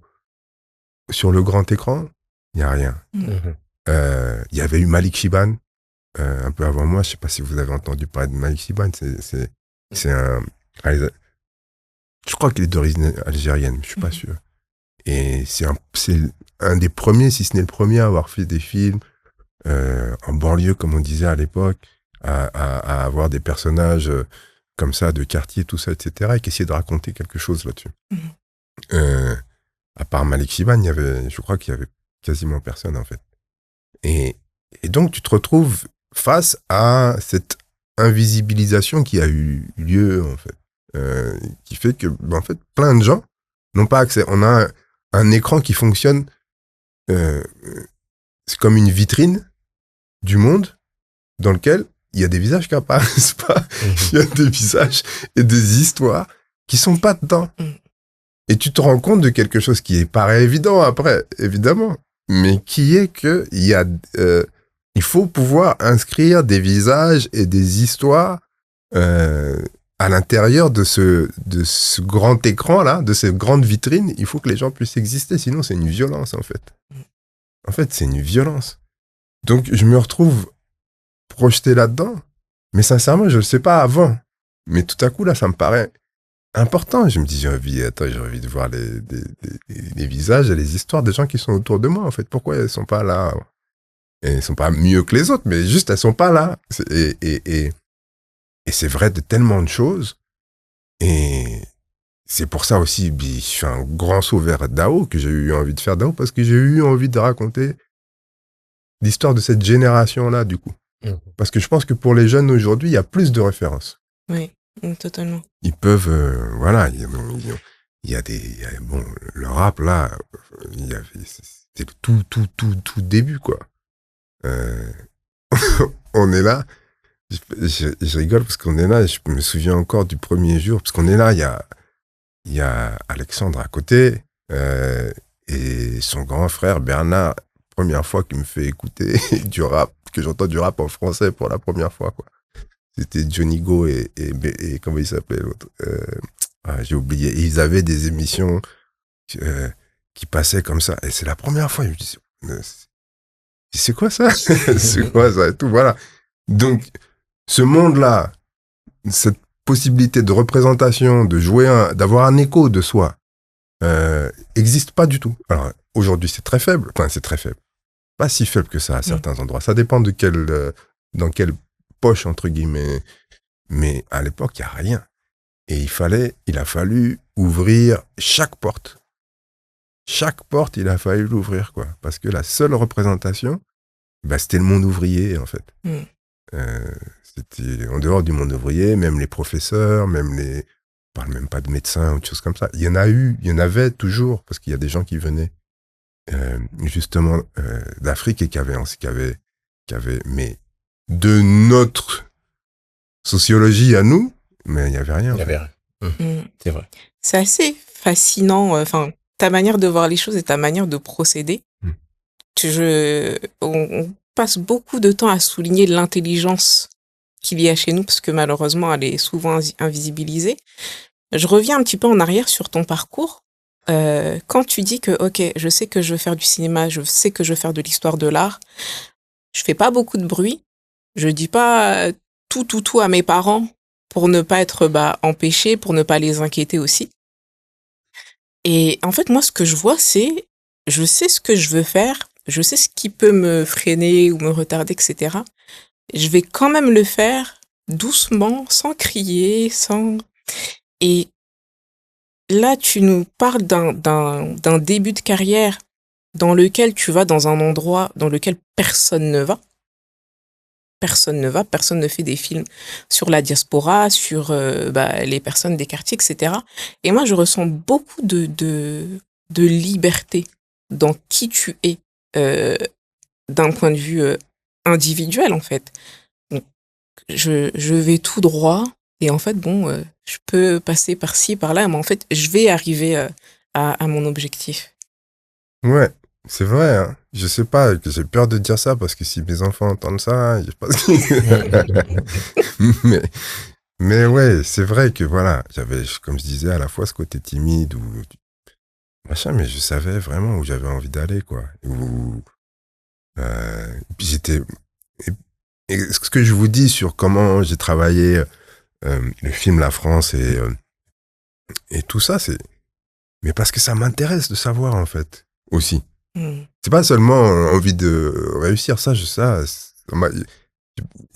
sur le grand écran, il n'y a rien. Il y avait eu Malik Shiban, un peu avant moi, je ne sais pas si vous avez entendu parler de Malik Shiban, c'est un réalisateur. Je crois qu'il est d'origine algérienne, je suis pas sûr. Et c'est un des premiers, si ce n'est le premier, à avoir fait des films en banlieue, comme on disait à l'époque, à avoir des personnages comme ça, de quartier, tout ça, etc., et qui essayaient de raconter quelque chose là-dessus. À part Malik Shiban, je crois qu'il y avait quasiment personne, en fait. Et donc, tu te retrouves face à cette invisibilisation qui a eu lieu, en fait. Qui fait que, en fait, plein de gens n'ont pas accès. On a un écran qui fonctionne, c'est comme une vitrine du monde dans lequel il y a des visages qui apparaissent pas. Il y a des visages et des histoires qui sont pas dedans. Et tu te rends compte de quelque chose qui paraît évident après, évidemment, mais qui est que il faut pouvoir inscrire des visages et des histoires à l'intérieur de ce grand écran-là, de cette grande vitrine, il faut que les gens puissent exister. Sinon, c'est une violence, en fait. En fait, c'est une violence. Donc, je me retrouve projeté là-dedans. Mais sincèrement, je ne le sais pas avant. Mais tout à coup, là, ça me paraît important. Je me dis, j'ai envie de voir les visages et les histoires des gens qui sont autour de moi, en fait. Pourquoi elles ne sont pas là? Et elles ne sont pas mieux que les autres, mais juste, elles ne sont pas là. Et c'est vrai de tellement de choses. Et c'est pour ça aussi, je fais un grand saut vers Dao, que j'ai eu envie de faire Dao, parce que j'ai eu envie de raconter l'histoire de cette génération-là, du coup. Parce que je pense que pour les jeunes aujourd'hui, il y a plus de références.
Oui, totalement.
Ils peuvent, voilà, il y a bon, le rap, là, c'était le tout début, quoi. On est là, je rigole parce qu'on est là, je me souviens encore du premier jour, parce qu'on est là, il y a Alexandre à côté, et son grand frère Bernard, première fois qu'il me fait écouter du rap, que j'entends du rap en français pour la première fois, quoi. C'était Johnny Go et comment il s'appelait l'autre, j'ai oublié. Et ils avaient des émissions qui passaient comme ça, et c'est la première fois, je me dis, c'est quoi ça? C'est quoi ça? Et tout, voilà. Donc, ce monde-là, cette possibilité de représentation, de jouer, d'avoir un écho de soi, existe pas du tout. Alors, aujourd'hui, c'est très faible. Enfin, c'est très faible. Pas si faible que ça à certains endroits. Ça dépend de dans quelle poche, entre guillemets. Mais à l'époque, il n'y a rien. Et il a fallu ouvrir chaque porte. Chaque porte, il a fallu l'ouvrir, quoi. Parce que la seule représentation, c'était le monde ouvrier, en fait. C'était en dehors du monde ouvrier, même les professeurs, on parle même pas de médecins ou de choses comme ça. Il y en avait toujours, parce qu'il y a des gens qui venaient justement d'Afrique et qui avaient, mais de notre sociologie à nous, mais il n'y avait rien.
Il y avait rien. C'est vrai.
C'est assez fascinant, enfin, ta manière de voir les choses et ta manière de procéder. On passe beaucoup de temps à souligner l'intelligence qu'il y a chez nous, parce que malheureusement, elle est souvent invisibilisée. Je reviens un petit peu en arrière sur ton parcours. Quand tu dis que, ok, je sais que je veux faire du cinéma, je sais que je veux faire de l'histoire de l'art, je fais pas beaucoup de bruit, je dis pas tout à mes parents pour ne pas être empêchée, pour ne pas les inquiéter aussi. Et en fait, moi, ce que je vois, c'est, je sais ce que je veux faire, je sais ce qui peut me freiner ou me retarder, etc. Je vais quand même le faire doucement, sans crier, sans... Et là, tu nous parles d'un début de carrière dans lequel tu vas dans un endroit dans lequel personne ne va. Personne ne fait des films sur la diaspora, sur les personnes des quartiers, etc. Et moi, je ressens beaucoup de liberté dans qui tu es, d'un point de vue individuel, en fait. Donc, je vais tout droit, et en fait, je peux passer par-ci, par-là, mais en fait, je vais arriver à mon objectif.
Ouais, c'est vrai, hein. Je sais pas, j'ai peur de dire ça, parce que si mes enfants entendent ça, je sais pas mais ouais, c'est vrai que voilà, j'avais, comme je disais, à la fois ce côté timide ou machin, mais je savais vraiment où j'avais envie d'aller, quoi. Puis et ce que je vous dis sur comment j'ai travaillé le film La France et tout ça, mais parce que ça m'intéresse de savoir, en fait, aussi. C'est pas seulement envie de réussir,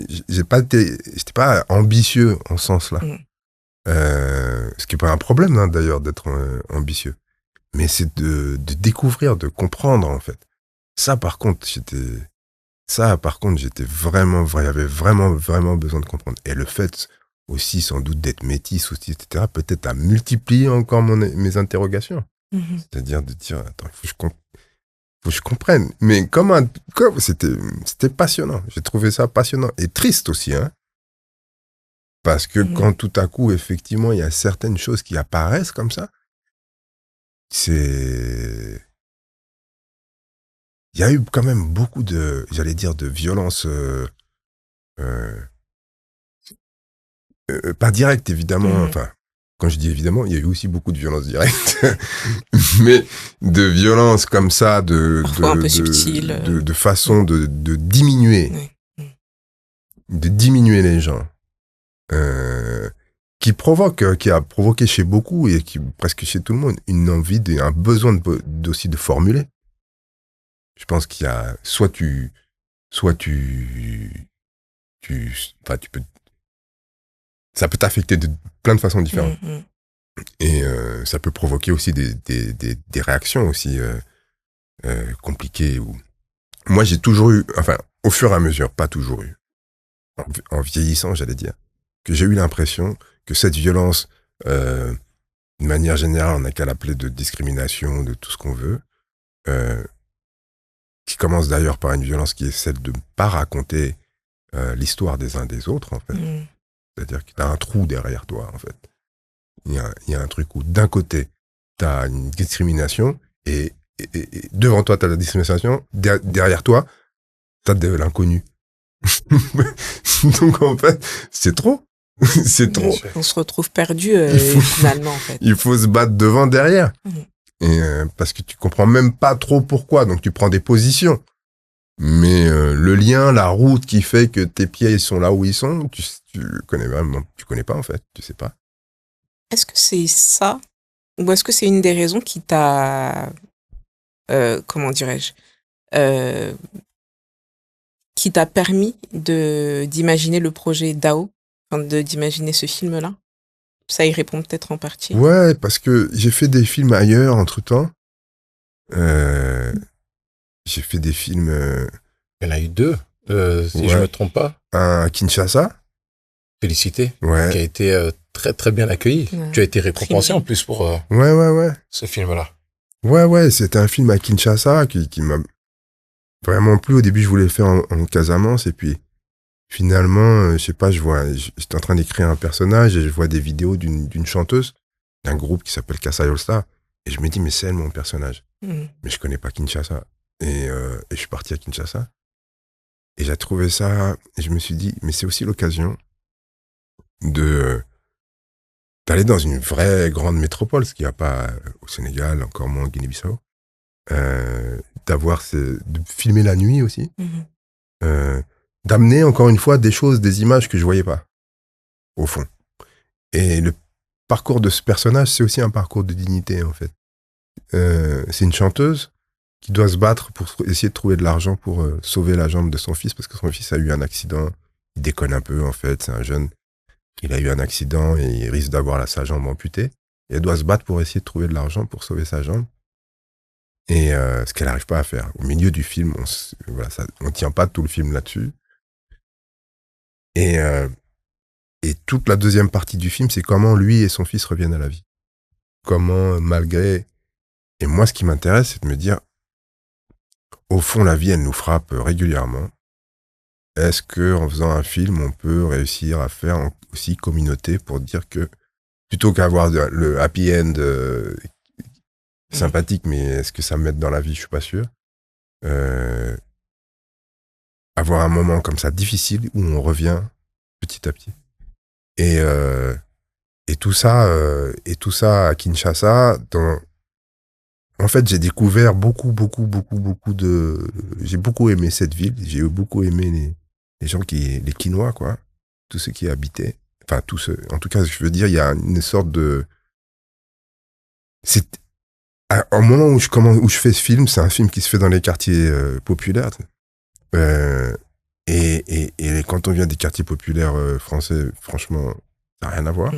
j'étais pas ambitieux en ce sens-là. Ce qui n'est pas un problème, hein, d'ailleurs, d'être ambitieux. Mais c'est de découvrir, de comprendre, en fait. Ça, par contre, j'étais vraiment, j'avais vraiment besoin de comprendre. Et le fait aussi, sans doute, d'être métis aussi, etc., peut-être à multiplier encore mes interrogations. C'est-à-dire de dire, attends, il faut que je comprenne. Mais c'était passionnant. J'ai trouvé ça passionnant. Et triste aussi, hein. Parce que quand tout à coup, effectivement, il y a certaines choses qui apparaissent comme ça, il y a eu quand même beaucoup de violence pas directes, évidemment. Enfin, quand je dis évidemment, il y a eu aussi beaucoup de violences directes. Mais de violences comme ça,
parfois un peu subtiles.
de façon de diminuer. De diminuer les gens. Qui a provoqué chez beaucoup et presque chez tout le monde une envie, un besoin aussi de formuler. Je pense qu'il y a soit tu peux, ça peut t'affecter de plein de façons différentes. Et ça peut provoquer aussi des réactions aussi compliquées. Moi, j'ai toujours eu, enfin, au fur et à mesure, pas toujours eu, en vieillissant, j'allais dire, que j'ai eu l'impression que cette violence, de manière générale, on n'a qu'à l'appeler de discrimination, de tout ce qu'on veut, qui commence d'ailleurs par une violence qui est celle de ne pas raconter l'histoire des uns des autres, en fait. C'est-à-dire qu'il y a un trou derrière toi, en fait. Il y a un truc où, d'un côté, tu as une discrimination, et devant toi, tu as la discrimination, derrière toi, tu as de l'inconnu. Donc, en fait, c'est trop. C'est trop.
On se retrouve perdu, finalement, en fait.
Il faut se battre devant, derrière. Et, parce que tu comprends même pas trop pourquoi, donc tu prends des positions. Mais le lien, la route qui fait que tes pieds ils sont là où ils sont, tu connais vraiment, tu connais pas en fait, tu sais pas.
Est-ce que c'est ça, ou est-ce que c'est une des raisons qui t'a, comment dirais-je, qui t'a permis d'imaginer le projet DAO, enfin, d'imaginer ce film-là? Ça y répond peut-être en partie.
Ouais, parce que j'ai fait des films ailleurs entre-temps. J'ai fait des films...
Il y en a eu 2, si je me trompe pas.
Un à Kinshasa.
Félicité.
Ouais.
Qui a été très très bien accueilli.
Ouais.
Tu as été récompensé en plus pour
Ouais.
ce film-là.
Ouais, c'était un film à Kinshasa qui m'a vraiment plu. Au début, je voulais le faire en Casamance, et puis finalement, je sais pas, j'étais en train d'écrire un personnage et je vois des vidéos d'une chanteuse d'un groupe qui s'appelle Kassai All Star, et je me dis, mais c'est elle mon personnage. Mais je connais pas Kinshasa. Et je suis parti à Kinshasa. Et j'ai trouvé ça, et je me suis dit, mais c'est aussi l'occasion d'aller dans une vraie grande métropole, ce qu'il n'y a pas au Sénégal, encore moins en Guinée-Bissau, de filmer la nuit aussi, d'amener encore une fois des choses, des images que je voyais pas, au fond. Et le parcours de ce personnage, c'est aussi un parcours de dignité, en fait. C'est une chanteuse qui doit se battre pour essayer de trouver de l'argent pour sauver la jambe de son fils, parce que son fils a eu un accident. Il déconne un peu, en fait, c'est un jeune. Il a eu un accident et il risque d'avoir sa jambe amputée. Et elle doit se battre pour essayer de trouver de l'argent pour sauver sa jambe. Et ce qu'elle n'arrive pas à faire. Au milieu du film, on tient pas tout le film là-dessus. Et toute la deuxième partie du film, c'est comment lui et son fils reviennent à la vie. Comment, malgré... Et moi, ce qui m'intéresse, c'est de me dire, au fond, la vie, elle nous frappe régulièrement. Est-ce qu'en faisant un film, on peut réussir à faire aussi communauté pour dire que, plutôt qu'avoir le happy end sympathique, mais est-ce que ça m'aide dans la vie? Je suis pas sûr. Avoir un moment comme ça difficile où on revient petit à petit. Et tout ça à Kinshasa, en fait, j'ai découvert j'ai beaucoup aimé cette ville, j'ai beaucoup aimé les gens les Kinois, quoi, tous ceux qui y habitaient. Enfin, tous ceux, en tout cas, je veux dire, il y a une sorte de... Au moment où je fais ce film, c'est un film qui se fait dans les quartiers populaires. Et quand on vient des quartiers populaires français, franchement, ça n'a rien à voir.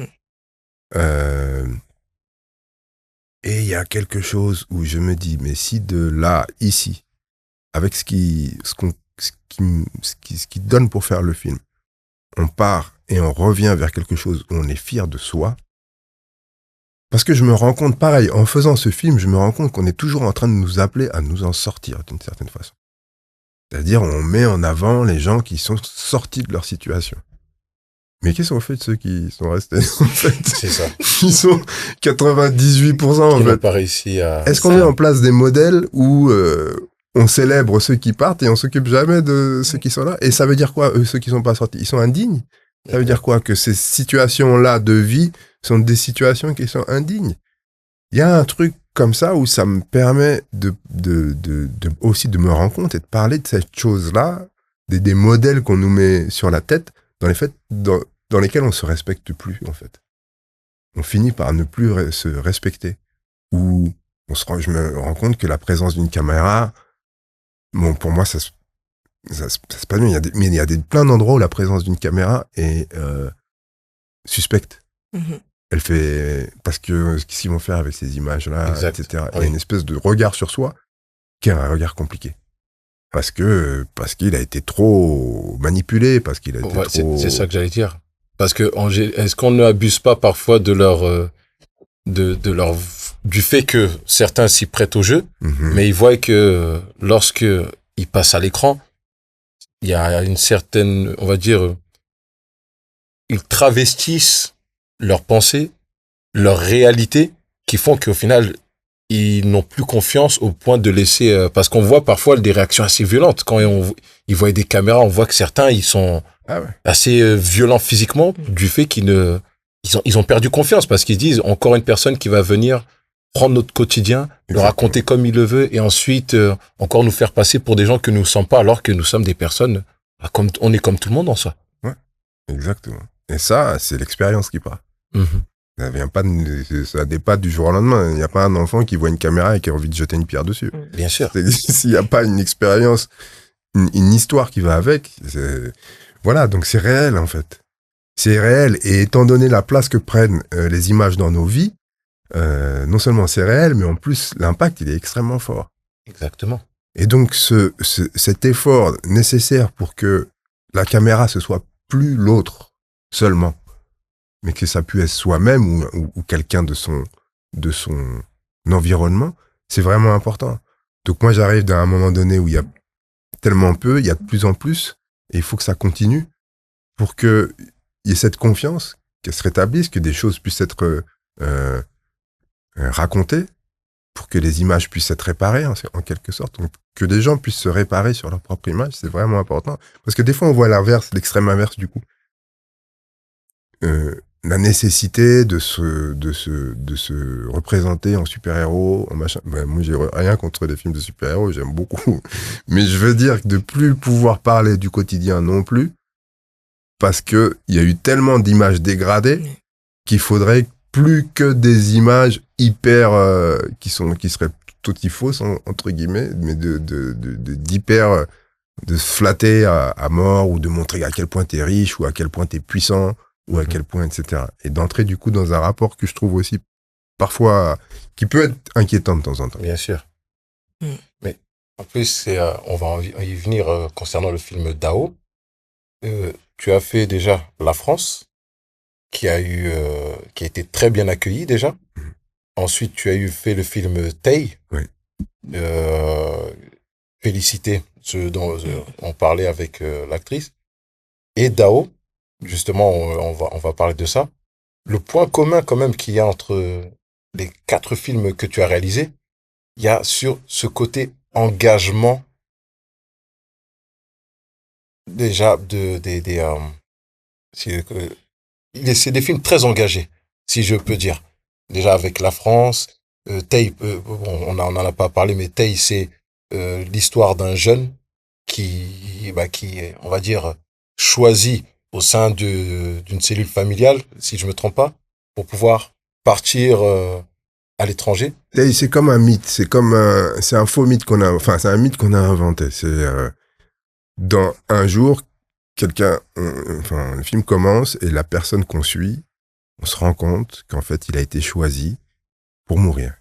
Et il y a quelque chose où je me dis, mais si de là, ici, avec ce qui donne pour faire le film, on part et on revient vers quelque chose où on est fier de soi. Parce que je me rends compte, pareil, en faisant ce film, je me rends compte qu'on est toujours en train de nous appeler à nous en sortir d'une certaine façon. C'est-à-dire, on met en avant les gens qui sont sortis de leur situation. Mais qu'est-ce qu'on fait de ceux qui sont restés, en fait?
C'est ça.
Ils sont 98%, en
fait.
fait.
Pas réussi à...
Est-ce qu'on met en place des modèles où on célèbre ceux qui partent et on s'occupe jamais de ceux qui sont là? Et ça veut dire quoi, ceux qui sont pas sortis? Ils sont indignes? Ça veut dire quoi? Que ces situations-là de vie sont des situations qui sont indignes. Il y a un truc comme ça où ça me permet aussi de me rendre compte et de parler de cette chose-là, des modèles qu'on nous met sur la tête, dans lesquels on se respecte plus, en fait. On finit par ne plus se respecter. Ou je me rends compte que la présence d'une caméra, bon, pour moi, ça se passe bien. Mais il y a plein d'endroits où la présence d'une caméra est suspecte.
Mhm.
Elle fait... Parce que qu'est-ce qu'ils vont faire avec ces images-là,
Exact.
etc.
Oui.
Il y a une espèce de regard sur soi qui est un regard compliqué. Parce qu'il a été trop manipulé, parce qu'il a été
Ouais,
trop...
c'est ça que j'allais dire. Parce que est-ce qu'on ne abuse pas parfois de leur du fait que certains s'y prêtent au jeu,
Mhm.
mais ils voient que lorsque ils passent à l'écran, il y a une certaine, on va dire, ils travestissent leurs pensées, leur réalité, qui font qu'au final, ils n'ont plus confiance au point de laisser... parce qu'on voit parfois des réactions assez violentes. Quand ils voient des caméras, on voit que certains, ils sont
Ah ouais.
assez violents physiquement du fait ils ont perdu confiance parce qu'ils disent encore une personne qui va venir prendre notre quotidien, le
Exactement.
raconter comme il le veut et ensuite encore nous faire passer pour des gens que nous ne sommes pas alors que nous sommes des personnes, on est comme tout le monde en soi.
Exactement. Et ça, c'est l'expérience qui parle.
Mhm.
Ça dépasse du jour au lendemain. Il n'y a pas un enfant qui voit une caméra et qui a envie de jeter une pierre dessus.
Bien sûr.
S'il n'y a pas une expérience, une histoire qui va avec, voilà, donc c'est réel en fait. C'est réel et étant donné la place que prennent les images dans nos vies, non seulement c'est réel, mais en plus l'impact il est extrêmement fort.
Exactement.
Et donc cet effort nécessaire pour que la caméra ce soit plus l'autre seulement, mais que ça puisse être soi-même ou quelqu'un de son environnement, c'est vraiment important. Donc moi j'arrive dans un moment donné où il y a tellement peu, il y a de plus en plus, et il faut que ça continue pour qu'il y ait cette confiance, qu'elle se rétablisse, que des choses puissent être racontées, pour que les images puissent être réparées en quelque sorte, donc, que des gens puissent se réparer sur leur propre image, c'est vraiment important. Parce que des fois on voit l'inverse, l'extrême inverse du coup. La nécessité de se représenter en super-héros, en machin. Ben, moi, j'ai rien contre les films de super-héros, j'aime beaucoup. Mais je veux dire que de plus pouvoir parler du quotidien non plus, parce que il y a eu tellement d'images dégradées qu'il faudrait plus que des images hyper, qui seraient tout fausses, entre guillemets, mais d'hyper, de se flatter à mort ou de montrer à quel point t'es riche ou à quel point t'es puissant. Ou à quel point, etc. Et d'entrer du coup dans un rapport que je trouve aussi parfois, qui peut être inquiétant de temps en temps.
Bien sûr. Mais en plus, on va y venir concernant le film Dao. Tu as fait déjà La France, qui a été très bien accueilli déjà. Ensuite, tu as fait le film Tay.
Oui.
Félicité, ce dont on parlait avec l'actrice. Et Dao. Justement, on va parler de ça. Le point commun quand même qu'il y a entre les 4 films que tu as réalisés, il y a sur ce côté engagement déjà c'est des films très engagés, si je peux dire. Déjà avec La France, Tay, on n'en a pas parlé, mais Tay, c'est l'histoire d'un jeune qui, on va dire, choisit au sein d'une cellule familiale, si je me trompe pas, pour pouvoir partir à l'étranger.
C'est comme un mythe, c'est un faux mythe c'est un mythe qu'on a inventé. C'est dans un jour, le film commence et la personne qu'on suit, on se rend compte qu'en fait, il a été choisi pour mourir.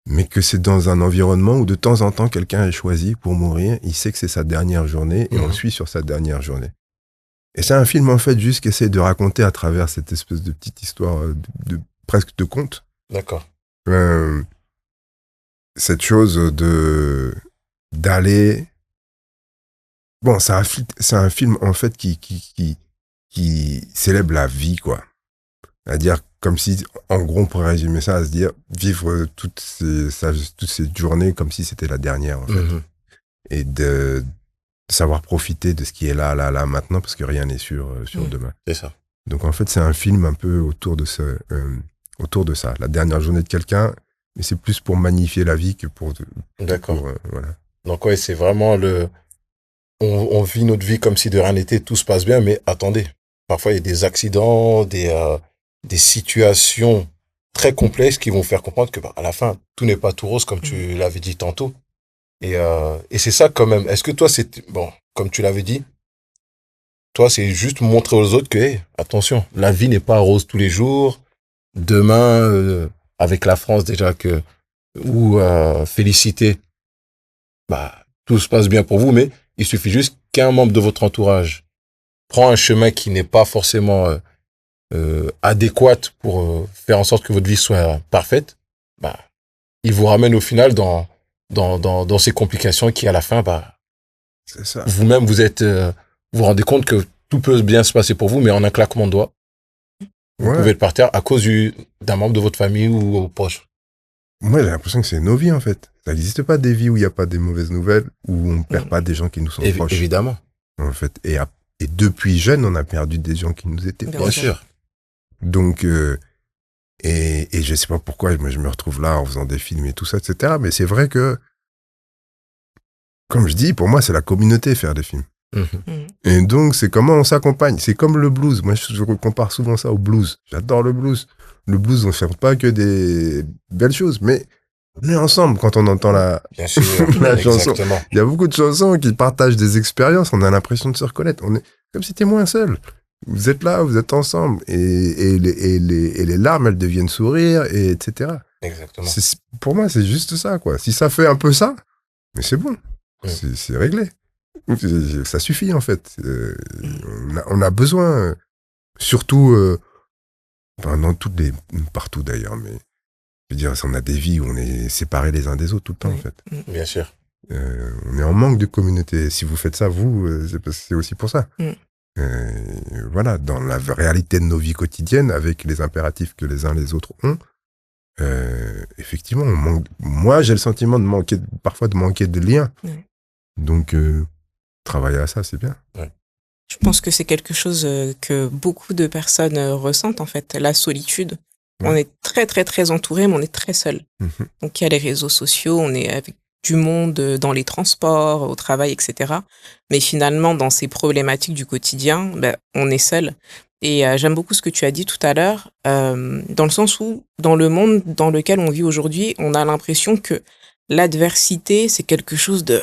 Mais que c'est dans un environnement où de temps en temps, quelqu'un est choisi pour mourir, il sait que c'est sa dernière journée et on le suit sur sa dernière journée. Et c'est un film, en fait, juste qui essaie de raconter à travers cette espèce de petite histoire presque de conte.
D'accord.
Cette chose d'aller... Bon, c'est un film, en fait, qui célèbre la vie, quoi. C'est-à-dire, comme si, en gros, on pourrait résumer ça à se dire, vivre toutes ces journées comme si c'était la dernière, en fait.
Mm-hmm.
Et de savoir profiter de ce qui est là, maintenant, parce que rien n'est sûr demain.
C'est ça.
Donc en fait, c'est un film un peu autour de ça, la dernière journée de quelqu'un, mais c'est plus pour magnifier la vie que pour...
D'accord.
Voilà.
Donc ouais, c'est vraiment on vit notre vie comme si de rien n'était, tout se passe bien, mais attendez, parfois il y a des accidents, des situations très complexes qui vont faire comprendre que à la fin, tout n'est pas tout rose comme tu l'avais dit tantôt. Et c'est ça quand même. Est-ce que toi, bon, comme tu l'avais dit, toi, c'est juste montrer aux autres que, hey, attention, la vie n'est pas rose tous les jours. Demain, avec la France déjà ou féliciter, tout se passe bien pour vous, mais il suffit juste qu'un membre de votre entourage prend un chemin qui n'est pas forcément adéquat pour faire en sorte que votre vie soit parfaite. Il vous ramène au final dans ces complications qui, à la fin,
c'est ça.
Vous-même, vous rendez compte que tout peut bien se passer pour vous, mais en un claquement de doigts, vous pouvez être par terre à cause d'un membre de votre famille ou aux proches.
Moi, j'ai l'impression que c'est nos vies, en fait. Ça n'existe pas des vies où il n'y a pas des mauvaises nouvelles, où on ne perd pas des gens qui nous sont proches.
Évidemment.
En fait. Et depuis jeune, on a perdu des gens qui nous étaient proches.
Bien sûr.
Donc, et je sais pas pourquoi, moi, je me retrouve là en faisant des films et tout ça, etc. Mais c'est vrai que, comme je dis, pour moi, c'est la communauté faire des films. Et donc, c'est comment on s'accompagne. C'est comme le blues. Moi, je compare souvent ça au blues. J'adore le blues. Le blues, on ne chante pas que des belles choses, mais on est ensemble quand on entend la chanson.
Exactement.
Il y a beaucoup de chansons qui partagent des expériences. On a l'impression de se reconnaître. On est comme si t'étais moins seul. Vous êtes là, vous êtes ensemble. Et les larmes, elles deviennent sourires, et etc.
Exactement.
Pour moi, c'est juste ça, quoi. Si ça fait un peu ça, mais c'est bon. C'est réglé. Ça suffit, en fait. On a besoin, surtout, partout d'ailleurs, mais je veux dire, on a des vies où on est séparés les uns des autres tout le temps, en fait.
Bien sûr.
On est en manque de communauté. Si vous faites ça, c'est aussi pour ça. Voilà, dans la réalité de nos vies quotidiennes, avec les impératifs que les uns les autres ont, effectivement, on manque. Moi, j'ai le sentiment parfois de manquer de liens. Donc, travailler à ça, c'est bien.
Je pense que c'est quelque chose que beaucoup de personnes ressentent, en fait, la solitude. On est très, très, très entouré, mais on est très seul. Donc, il y a les réseaux sociaux, on est avec du monde dans les transports, au travail, etc. Mais finalement, dans ces problématiques du quotidien, on est seul. Et j'aime beaucoup ce que tu as dit tout à l'heure, dans le sens où, dans le monde dans lequel on vit aujourd'hui, on a l'impression que l'adversité, c'est quelque chose de...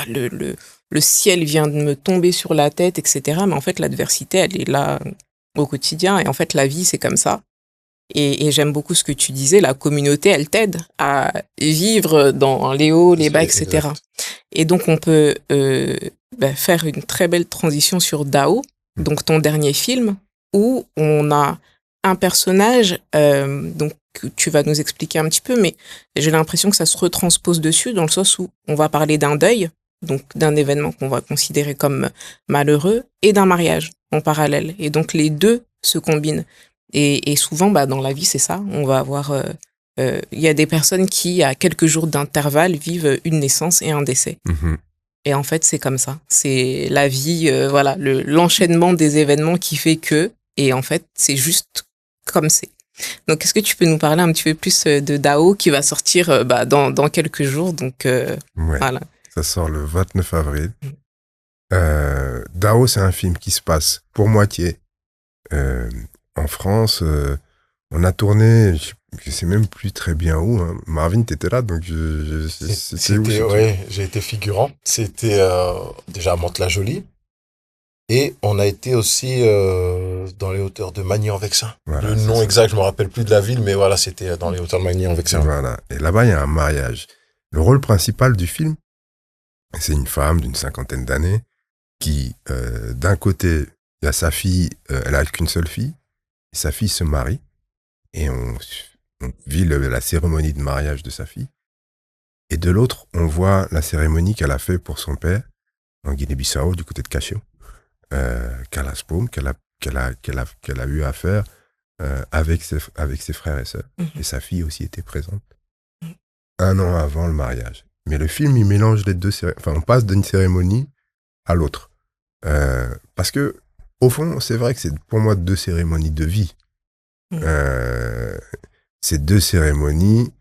le ciel vient de me tomber sur la tête, etc. Mais en fait, l'adversité, elle est là au quotidien. Et en fait, la vie, c'est comme ça. Et j'aime beaucoup ce que tu disais, la communauté, elle t'aide à vivre dans les hauts, les bas, etc. Exact. Et donc, on peut faire une très belle transition sur Dao, donc ton dernier film, où on a un personnage, donc tu vas nous expliquer un petit peu, mais j'ai l'impression que ça se retranspose dessus, dans le sens où on va parler d'un deuil, donc d'un événement qu'on va considérer comme malheureux, et d'un mariage en parallèle. Et donc, les deux se combinent. Et souvent, dans la vie, c'est ça. On va avoir... Il y a des personnes qui, à quelques jours d'intervalle, vivent une naissance et un décès. Et en fait, c'est comme ça. C'est la vie, voilà, l'enchaînement des événements qui fait que... Et en fait, c'est juste comme c'est. Donc, est-ce que tu peux nous parler un petit peu plus de Dao qui va sortir dans quelques jours? Donc, voilà.
Ça sort le 29 avril. Dao, c'est un film qui se passe pour moitié en France. On a tourné, je sais même plus très bien où. Hein. Marvin, t'étais là, donc c'était où?
Ouais, j'ai été figurant. C'était déjà à Mantes-la-Jolie. Et on a été aussi dans les hauteurs de Magny-en-Vexin. Voilà, le nom exact, je me rappelle plus de la ville, mais voilà, c'était dans les hauteurs de Magny-en-Vexin.
Voilà. Et là-bas, il y a un mariage. Le rôle principal du film, c'est une femme d'une 50aine d'années qui, d'un côté, il y a sa fille, elle a qu'une seule fille, et sa fille se marie, et on vit la cérémonie de mariage de sa fille. Et de l'autre, on voit la cérémonie qu'elle a fait pour son père, en Guinée-Bissau, du côté de Cacheu, Calaspoum, qu'elle a eu à faire avec ses frères et sœurs. Et sa fille aussi était présente 1 an avant le mariage. Mais le film, il mélange les deux cérémonies. Enfin, on passe d'une cérémonie à l'autre. Parce que, au fond, c'est vrai que c'est pour moi 2 cérémonies de vie. C'est 2 cérémonies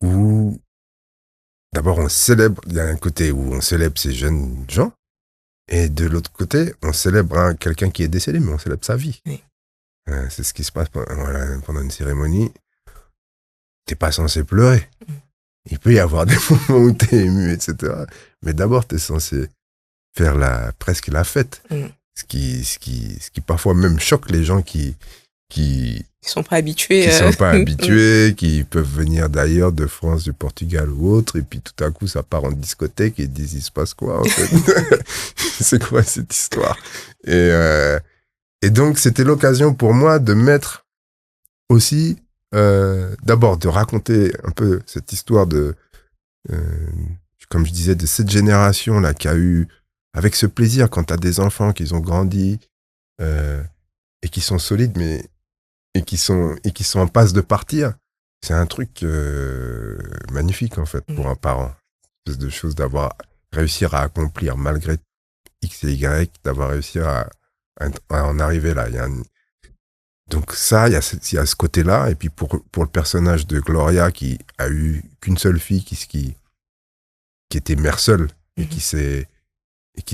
où, d'abord, on célèbre, il y a un côté où on célèbre ces jeunes gens, et de l'autre côté, on célèbre quelqu'un qui est décédé, mais on célèbre sa vie.
Oui.
C'est ce qui se passe pendant une cérémonie. T'es pas censé pleurer. Il peut y avoir des moments où t'es ému, etc. Mais d'abord, t'es censé faire presque la fête. Ce qui parfois même choque les gens qui
sont pas habitués.
Sont pas habitués, qui peuvent venir d'ailleurs, de France, du Portugal ou autre, et puis tout à coup, ça part en discothèque et ils disent, il se passe quoi, en fait? C'est quoi cette histoire? Et donc, c'était l'occasion pour moi de mettre aussi, d'abord, de raconter un peu cette histoire comme je disais, de cette génération-là qui a eu, avec ce plaisir, quand t'as des enfants qui ont grandi, et qui sont solides, mais et qui sont en passe de partir, c'est un truc magnifique, en fait, pour un parent. Une espèce de chose d'avoir réussi à accomplir, malgré X et Y, d'avoir réussi à en arriver là. Donc ça, il y a ce côté-là, et puis pour le personnage de Gloria, qui a eu qu'une seule fille, qui était mère seule, et qui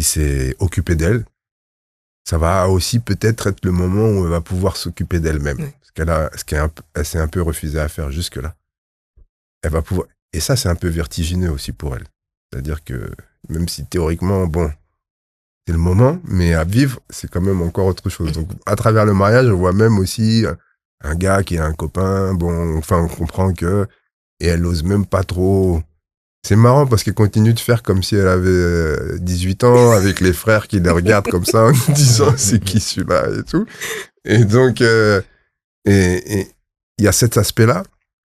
s'est occupée d'elle, ça va aussi peut-être être le moment où elle va pouvoir s'occuper d'elle-même. Elle s'est un peu refusée à faire jusque-là. Elle va pouvoir, et ça, c'est un peu vertigineux aussi pour elle. C'est-à-dire que, même si théoriquement, bon, c'est le moment, mais à vivre, c'est quand même encore autre chose. Donc, à travers le mariage, on voit même aussi un gars qui a un copain, bon, enfin, on comprend que, et elle ose même pas trop. C'est marrant parce qu'elle continue de faire comme si elle avait 18 ans, avec les frères qui les regardent comme ça, en disant c'est qui celui-là et tout. Et donc, et il y a cet aspect-là.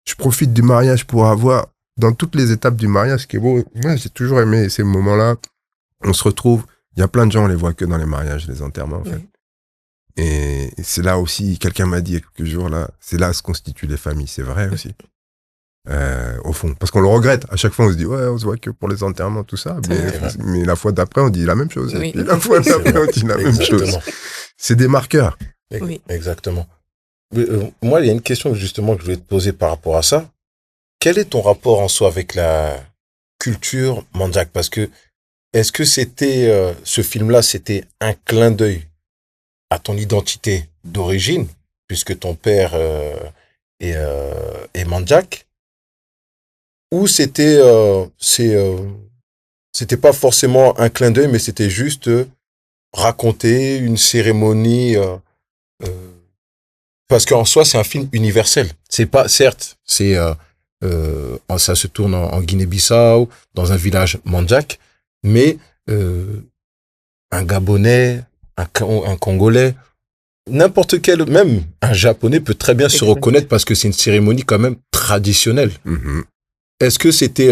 Je profite du mariage pour avoir, dans toutes les étapes du mariage, ce qui est beau, moi j'ai toujours aimé ces moments-là. On se retrouve, il y a plein de gens, on les voit que dans les mariages, les enterrements en fait. Et c'est là aussi, quelqu'un m'a dit il y a quelques jours là, c'est là se constituent les familles, c'est vrai aussi. Au fond, parce qu'on le regrette. À chaque fois, on se dit, ouais, on se voit que pour les enterrements, tout ça. Mais la fois d'après, on dit la même chose.
Oui.
Et la fois d'après, on dit la même chose. C'est des marqueurs.
Oui. Exactement. Moi, il y a une question justement que je voulais te poser par rapport à ça. Quel est ton rapport en soi avec la culture mandjak? Parce que, est-ce que c'était, ce film-là, c'était un clin d'œil à ton identité d'origine, puisque ton père est mandjak? Ou c'était c'était pas forcément un clin d'œil, mais c'était juste raconter une cérémonie, parce qu'en soi c'est un film universel. C'est pas, certes, ça se tourne en Guinée-Bissau, dans un village mandjak, mais un Gabonais, un Congolais, n'importe quel, même un Japonais peut très bien se reconnaître parce que c'est une cérémonie quand même traditionnelle.
Mm-hmm.
Est-ce que c'était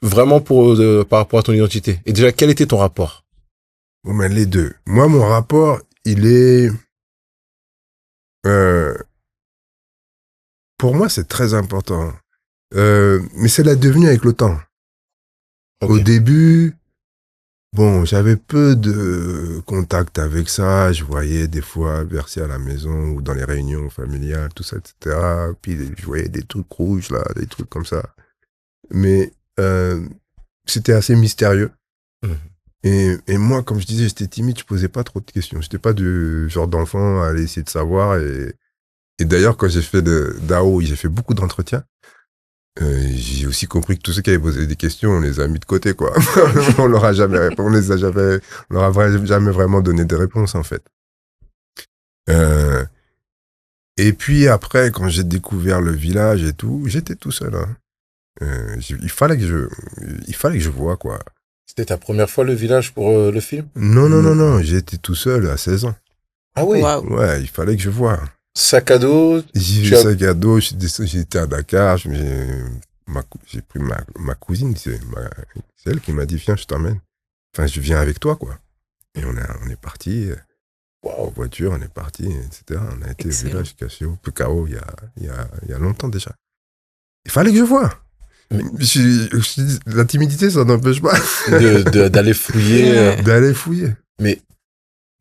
vraiment par rapport à ton identité? Et déjà, quel était ton rapport?
Bon, mais les deux. Moi, mon rapport, il est... pour moi, c'est très important. Mais c'est la devenue avec le temps. Okay. Au début, bon, j'avais peu de contact avec ça. Je voyais des fois verser à la maison ou dans les réunions familiales, tout ça, etc. Puis je voyais des trucs rouges, là, des trucs comme ça. Mais c'était assez mystérieux. Et moi, comme je disais, j'étais timide, je posais pas trop de questions. J'étais pas du genre d'enfant à aller essayer de savoir. Et d'ailleurs, quand j'ai fait le DAO, j'ai fait beaucoup d'entretiens. J'ai aussi compris que tous ceux qui avaient posé des questions, on les a mis de côté, quoi. On leur a jamais répondu, on leur a jamais vraiment donné des réponses, en fait. Et puis après, quand j'ai découvert le village et tout, j'étais tout seul, hein. Il fallait que je voie, quoi.
C'était ta première fois le village pour le film?
Non, j'ai été tout seul à 16 ans.
Ah oui?
Wow.
Ouais, il fallait que je voie.
Sac à dos?
Sac à dos, j'étais à Dakar, j'ai pris ma cousine, c'est elle qui m'a dit, viens, je t'emmène. Enfin, je viens avec toi, quoi. Et on est parti, en voiture, on est parti, etc. On a été au village caché au Pekao il y a longtemps déjà. Il fallait que je voie. La timidité, ça n'empêche pas
D'aller fouiller.
d'aller fouiller.
Mais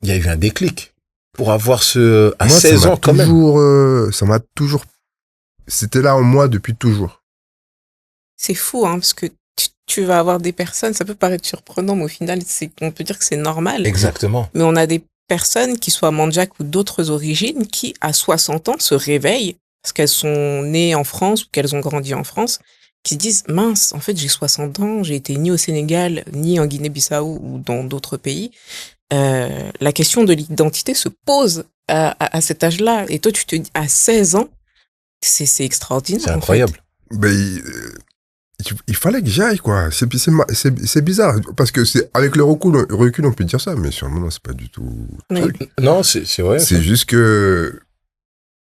il y a eu un déclic pour avoir à
Moi,
16 ans quand même.
Ça m'a toujours... C'était là en moi depuis toujours.
C'est fou, hein, parce que tu vas avoir des personnes, ça peut paraître surprenant, mais au final, on peut dire que c'est normal.
Exactement.
Mais on a des personnes, qui soient mandjak ou d'autres origines, qui, à 60 ans, se réveillent, parce qu'elles sont nées en France ou qu'elles ont grandi en France, qui se disent, mince, en fait, j'ai 60 ans, j'ai été ni au Sénégal, ni en Guinée-Bissau ou dans d'autres pays. La question de l'identité se pose à cet âge-là. Et toi, tu te dis, à 16 ans, c'est extraordinaire.
C'est incroyable.
Ben, il fallait que j'y aille, quoi. C'est bizarre, parce que avec le recul, on peut dire ça, mais sur le moment, c'est pas du tout...
Oui.
Non, c'est vrai.
C'est juste que...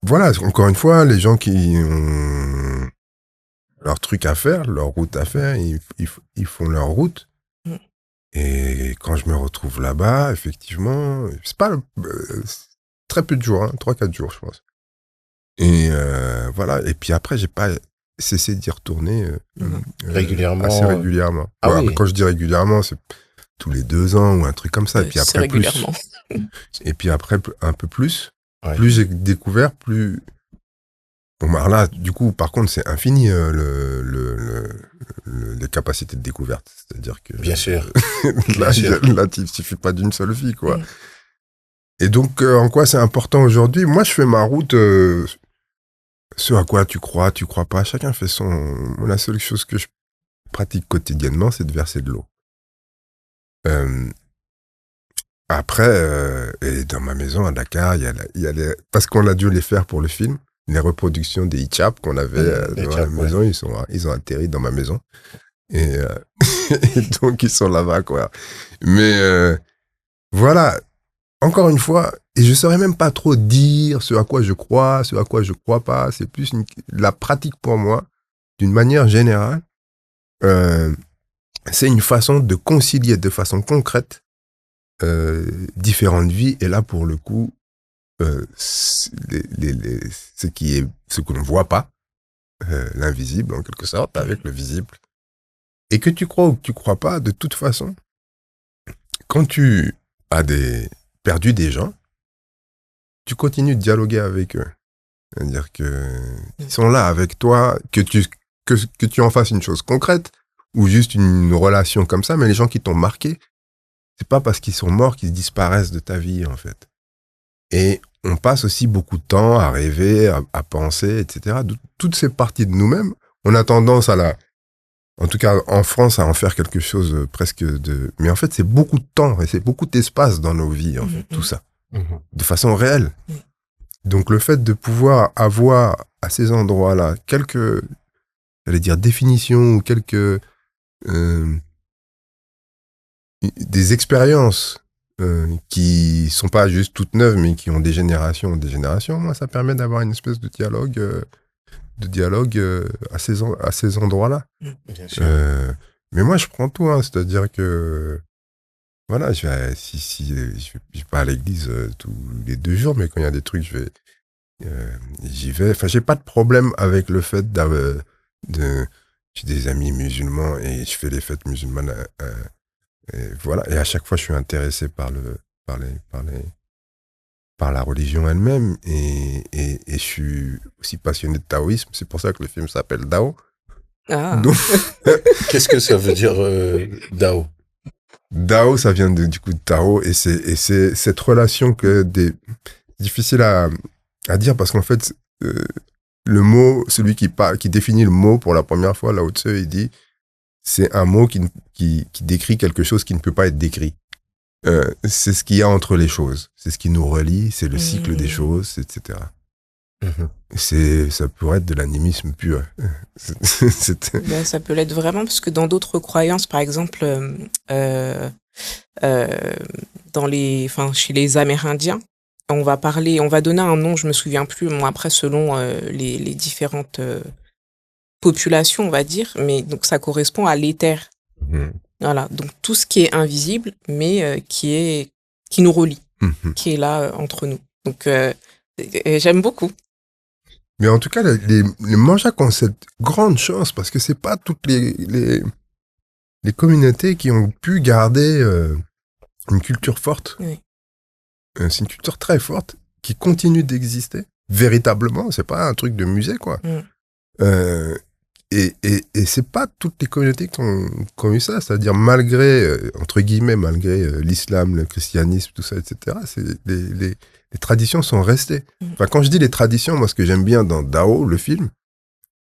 Voilà, encore une fois, les gens qui ont leur truc à faire, leur route à faire, ils font leur route.
Mm.
Et quand je me retrouve là-bas, effectivement, c'est pas... très peu de jours, 3-4 jours, je pense. Et voilà, et puis après, j'ai pas cessé d'y retourner
régulièrement.
assez régulièrement.
Ah
Ouais,
oui.
quand je dis régulièrement, c'est tous les 2 ans ou un truc comme ça. Et puis
C'est
après, plus.
régulièrement.
Et puis après, un peu plus.
Ouais.
Plus j'ai découvert, plus... Bon, bah là, du coup, par contre, c'est infini les capacités de découverte. C'est-à-dire que...
Bien sûr.
là,
sûr.
il ne suffit pas d'une seule vie, quoi.
Mm.
Et donc, en quoi c'est important aujourd'hui? Moi, je fais ma route... ce à quoi tu crois pas, chacun fait son... Moi, la seule chose que je pratique quotidiennement, c'est de verser de l'eau. Après, et dans ma maison à Dakar, il y a les... Parce qu'on a dû les faire pour le film, les reproductions des hijabs qu'on avait
Les
dans
hijabs,
la maison, ils ont atterri dans ma maison. Et, et donc, ils sont là-bas, quoi. Mais voilà, encore une fois, et je ne saurais même pas trop dire ce à quoi je crois, ce à quoi je crois pas. C'est plus la pratique pour moi, d'une manière générale. C'est une façon de concilier de façon concrète différentes vies. Et là, pour le coup, ce que l'on ne voit pas, l'invisible en quelque sorte, avec le visible. Et que tu crois ou que tu crois pas, de toute façon, quand tu as perdu des gens, tu continues de dialoguer avec eux. C'est-à-dire qu'ils sont là avec toi, que tu en fasses une chose concrète ou juste une relation comme ça, mais les gens qui t'ont marqué, c'est pas parce qu'ils sont morts qu'ils disparaissent de ta vie, en fait. Et on passe aussi beaucoup de temps à rêver, à penser, etc. Toutes ces parties de nous-mêmes, on a tendance en tout cas en France, à en faire quelque chose presque de... Mais en fait, c'est beaucoup de temps et c'est beaucoup d'espace dans nos vies, en fait, tout ça. De façon réelle. Donc le fait de pouvoir avoir à ces endroits-là quelques, j'allais dire, définitions ou quelques... des expériences qui sont pas juste toutes neuves, mais qui ont des générations, moi, ça permet d'avoir une espèce de dialogue à ces endroits-là.
Bien sûr.
Mais moi, je prends tout, c'est-à-dire que voilà, je vais pas à l'église tous les 2 jours, mais quand il y a des trucs, j'y vais. Enfin, j'ai pas de problème avec le fait j'ai des amis musulmans et je fais les fêtes musulmanes. Et voilà. Et à chaque fois, je suis intéressé par la religion elle-même et je suis aussi passionné de taoïsme. C'est pour ça que le film s'appelle Dao.
Ah.
Donc,
Qu'est-ce que ça veut dire, Dao?
Dao, ça vient du coup de Tao et c'est cette relation difficile à dire parce qu'en fait, le mot, celui qui définit le mot pour la première fois, Lao Tse, il dit, c'est un mot qui décrit quelque chose qui ne peut pas être décrit. C'est ce qu'il y a entre les choses. C'est ce qui nous relie, c'est le cycle des choses, etc. Ça pourrait être de l'animisme pur.
Ben, ça peut l'être vraiment, parce que dans d'autres croyances, par exemple, chez les Amérindiens, on va donner un nom, je me souviens plus, moi, après, selon les différentes populations, on va dire, mais donc ça correspond à l'éther. Voilà, donc tout ce qui est invisible, mais qui nous relie, qui est là entre nous. Donc, j'aime beaucoup.
Mais en tout cas, les Mandjaks ont cette grande chance parce que c'est pas toutes les communautés qui ont pu garder une culture forte.
Oui.
C'est une culture très forte qui continue d'exister véritablement. C'est pas un truc de musée, quoi. Et c'est pas toutes les communautés qui ont eu ça. C'est-à-dire malgré, entre guillemets, malgré l'islam, le christianisme, tout ça, etc., les traditions sont restées. Enfin, quand je dis les traditions, moi, ce que j'aime bien dans Dao, le film,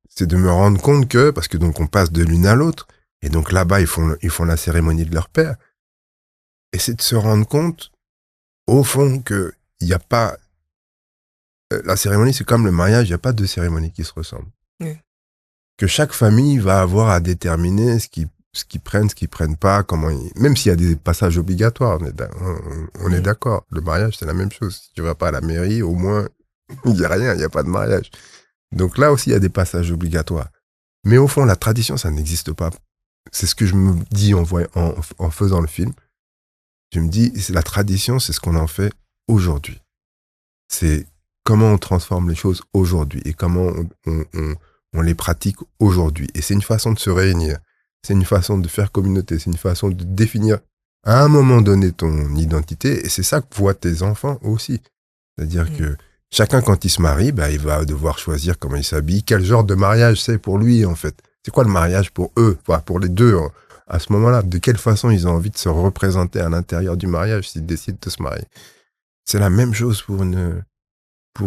c'est de me rendre compte que, parce que donc on passe de l'une à l'autre, et donc là-bas, ils font la cérémonie de leur père, et c'est de se rendre compte, au fond, que il n'y a pas... la cérémonie, c'est comme le mariage, il n'y a pas deux cérémonies qui se ressemblent. Que chaque famille va avoir à déterminer ce qu'ils prennent, ce qu'ils prennent pas, même s'il y a des passages obligatoires, on est d'accord. Le mariage, c'est la même chose. Si tu vas pas à la mairie, au moins, il n'y a rien, il n'y a pas de mariage. Donc là aussi, il y a des passages obligatoires. Mais au fond, la tradition, ça n'existe pas. C'est ce que je me dis en faisant le film. Je me dis, la tradition, c'est ce qu'on en fait aujourd'hui. C'est comment on transforme les choses aujourd'hui et comment on les pratique aujourd'hui. Et c'est une façon de se réunir. C'est une façon de faire communauté. C'est une façon de définir à un moment donné ton identité. Et c'est ça que voient tes enfants aussi. C'est-à-dire que chacun, quand il se marie, il va devoir choisir comment il s'habille, quel genre de mariage c'est pour lui, en fait. C'est quoi le mariage pour eux, enfin, pour les deux, à ce moment-là? De quelle façon ils ont envie de se représenter à l'intérieur du mariage s'ils décident de se marier? C'est la même chose pour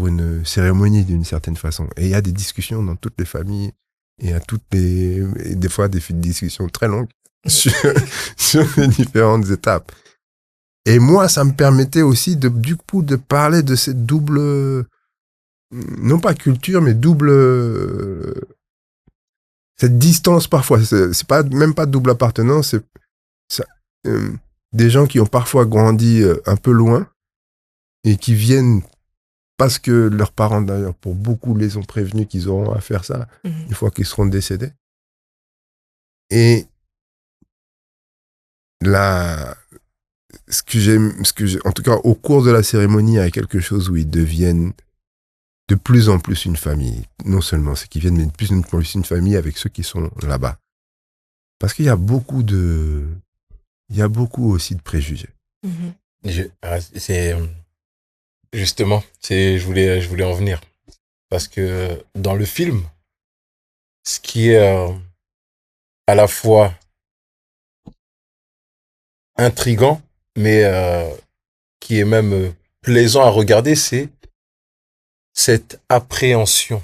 une cérémonie d'une certaine façon. Et il y a des discussions dans toutes les familles et des fois des discussions très longues sur les différentes étapes. Et moi, ça me permettait aussi du coup de parler de cette double, non pas culture, mais double, cette distance parfois. C'est pas, même pas double appartenance, c'est des gens qui ont parfois grandi un peu loin et qui viennent parce que leurs parents, d'ailleurs, pour beaucoup, les ont prévenus qu'ils auront à faire ça une fois qu'ils seront décédés. Et là, en tout cas, au cours de la cérémonie, il y a quelque chose où ils deviennent de plus en plus une famille. Non seulement, c'est qu'ils viennent de plus en plus une famille avec ceux qui sont là-bas. Parce qu'il y a beaucoup aussi de préjugés.
Justement, je voulais en venir. Parce que dans le film, ce qui est à la fois intriguant, mais qui est même plaisant à regarder, c'est cette appréhension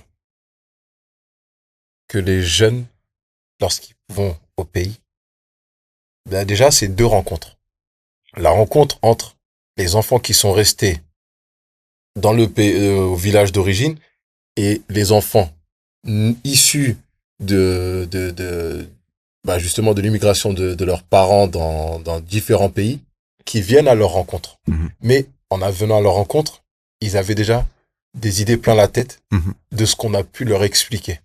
que les jeunes, lorsqu'ils vont au pays, déjà, c'est deux rencontres. La rencontre entre les enfants qui sont restés dans le pays, au village d'origine, et les enfants issus justement de l'immigration de leurs parents dans différents pays, qui viennent à leur rencontre. Mais en venant à leur rencontre, ils avaient déjà des idées plein la tête de ce qu'on a pu leur expliquer.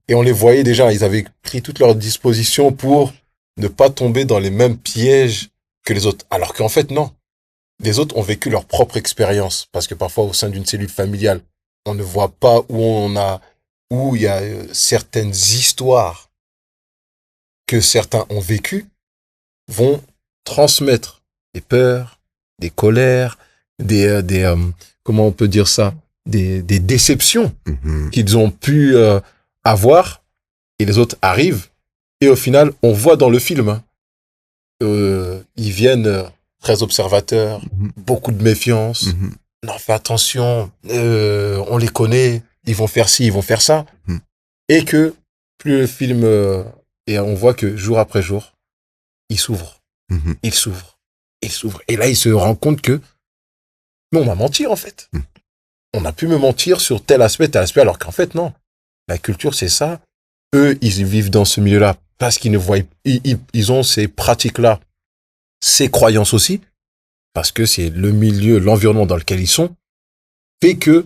Et on les voyait déjà, ils avaient pris toutes leurs dispositions pour ne pas tomber dans les mêmes pièges que les autres. Alors qu'en fait, non. Les autres ont vécu leur propre expérience, parce que parfois au sein d'une cellule familiale, on ne voit pas où il y a certaines histoires que certains ont vécues, vont transmettre des peurs, des colères, comment on peut dire ça, des déceptions qu'ils ont pu avoir, et les autres arrivent, et au final, on voit dans le film, ils viennent très observateurs, beaucoup de méfiance. Non, fais attention, on les connaît, ils vont faire ci, ils vont faire ça. Et que plus le film, et on voit que jour après jour, il s'ouvre, il s'ouvre. Et là, il se rend compte que, mais on m'a menti en fait. On a pu me mentir sur tel aspect, alors qu'en fait, non. La culture, c'est ça. Eux, ils vivent dans ce milieu-là parce qu'ils ne voient, ils ont ces pratiques-là, ces croyances aussi, parce que c'est le milieu, l'environnement dans lequel ils sont, fait que,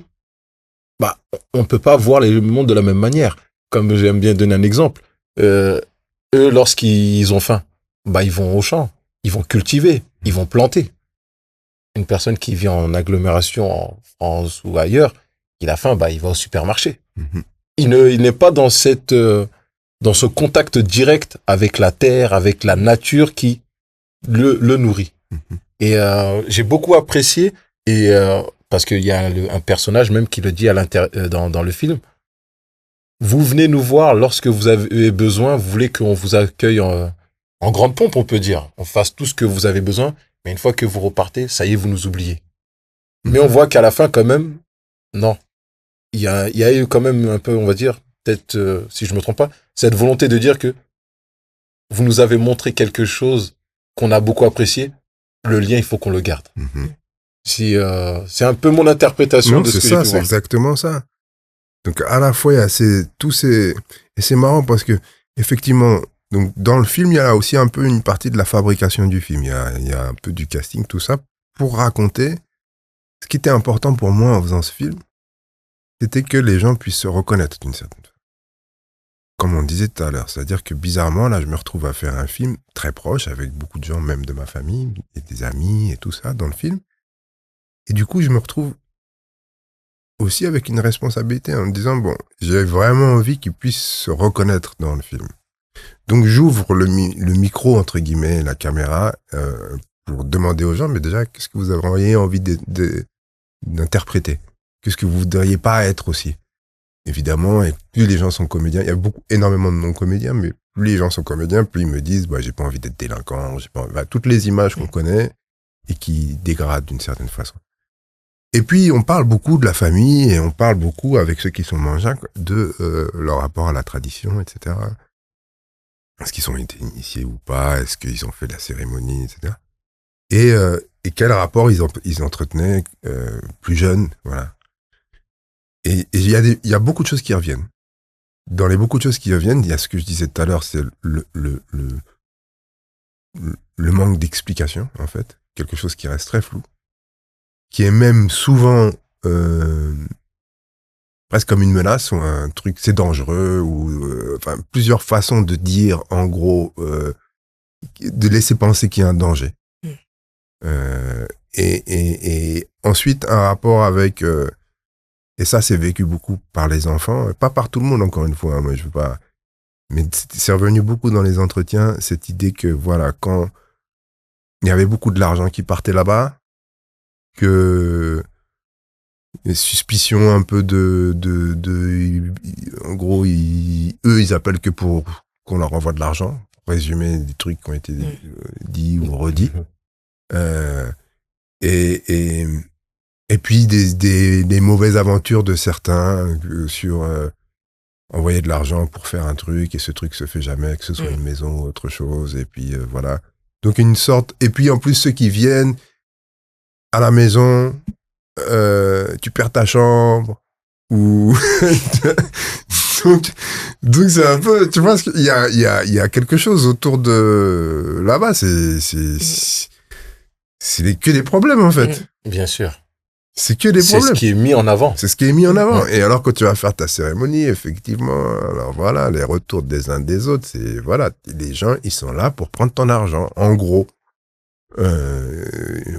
on peut pas voir le monde de la même manière. Comme j'aime bien donner un exemple, eux, lorsqu'ils ont faim, ils vont au champ, ils vont cultiver, ils vont planter. Une personne qui vit en agglomération en France ou ailleurs, Et la fin, il va au supermarché.
Mhm.
Il n'est pas dans dans ce contact direct avec la terre, avec la nature qui le nourrit.
Mhm.
Et j'ai beaucoup apprécié, et parce qu'il y a un personnage même qui le dit dans le film. Vous venez nous voir lorsque vous avez besoin, vous voulez qu'on vous accueille en grande pompe, on peut dire. On fasse tout ce que vous avez besoin, mais une fois que vous repartez, ça y est, vous nous oubliez. Mais on voit qu'à la fin, quand même, non. Il y a eu quand même un peu, on va dire, peut-être, si je me trompe pas, cette volonté de dire que vous nous avez montré quelque chose qu'on a beaucoup apprécié, le lien, il faut qu'on le garde.
Mhm.
C'est un peu mon interprétation
Non,
de ce
c'est
que j'ai
ça,
pu
c'est
voir.
exactement ça. Donc, à la fois, il y a tous ces... Et c'est marrant parce que, effectivement, donc, dans le film, il y a aussi un peu une partie de la fabrication du film. Il y a un peu du casting, tout ça, pour raconter. Ce qui était important pour moi en faisant ce film, c'était que les gens puissent se reconnaître d'une certaine façon. Comme on disait tout à l'heure, c'est-à-dire que bizarrement, là, je me retrouve à faire un film très proche, avec beaucoup de gens, même de ma famille, et des amis, et tout ça, dans le film. Et du coup, je me retrouve aussi avec une responsabilité en me disant, bon, j'ai vraiment envie qu'ils puissent se reconnaître dans le film. Donc, j'ouvre le micro, entre guillemets, la caméra, pour demander aux gens, mais déjà, qu'est-ce que vous auriez envie d'interpréter? Qu'est-ce que vous voudriez pas être aussi? Évidemment, et plus les gens sont comédiens, il y a énormément de non-comédiens, mais plus les gens sont comédiens, plus ils me disent, j'ai pas envie d'être délinquant, j'ai pas envie... toutes les images qu'on connaît et qui dégradent d'une certaine façon. Et puis, on parle beaucoup de la famille et on parle beaucoup avec ceux qui sont mangeacs de leur rapport à la tradition, etc. Est-ce qu'ils ont été initiés ou pas? Est-ce qu'ils ont fait la cérémonie, etc. Et quel rapport ils entretenaient plus jeunes, voilà. Et il y a beaucoup de choses qui reviennent. Dans les beaucoup de choses qui reviennent, il y a ce que je disais tout à l'heure, c'est le manque d'explication, en fait. Quelque chose qui reste très flou. Qui est même souvent presque comme une menace ou un truc, c'est dangereux, ou plusieurs façons de dire, en gros, de laisser penser qu'il y a un danger. Et ensuite, un rapport avec... et ça, c'est vécu beaucoup par les enfants, pas par tout le monde, encore une fois, hein, moi je veux pas... Mais c'est revenu beaucoup dans les entretiens, cette idée que, voilà, quand il y avait beaucoup de l'argent qui partait là-bas, que les suspicions un peu en gros, eux, ils appellent que pour qu'on leur envoie de l'argent, pour résumer des trucs qui ont été dits ou redits. Et puis des mauvaises aventures de certains sur envoyer de l'argent pour faire un truc et ce truc se fait jamais, que ce soit une maison ou autre chose, et puis voilà. Donc une sorte... Et puis en plus, ceux qui viennent à la maison, tu perds ta chambre, ou... donc c'est un peu... Tu vois, il y a quelque chose autour de... Là-bas, c'est que des problèmes, en fait.
Bien sûr.
C'est que des problèmes.
C'est ce qui est mis en avant.
C'est ce qui est mis en avant. Et alors, quand tu vas faire ta cérémonie, effectivement, alors voilà, les retours des uns des autres, c'est, voilà, les gens, ils sont là pour prendre ton argent, en gros.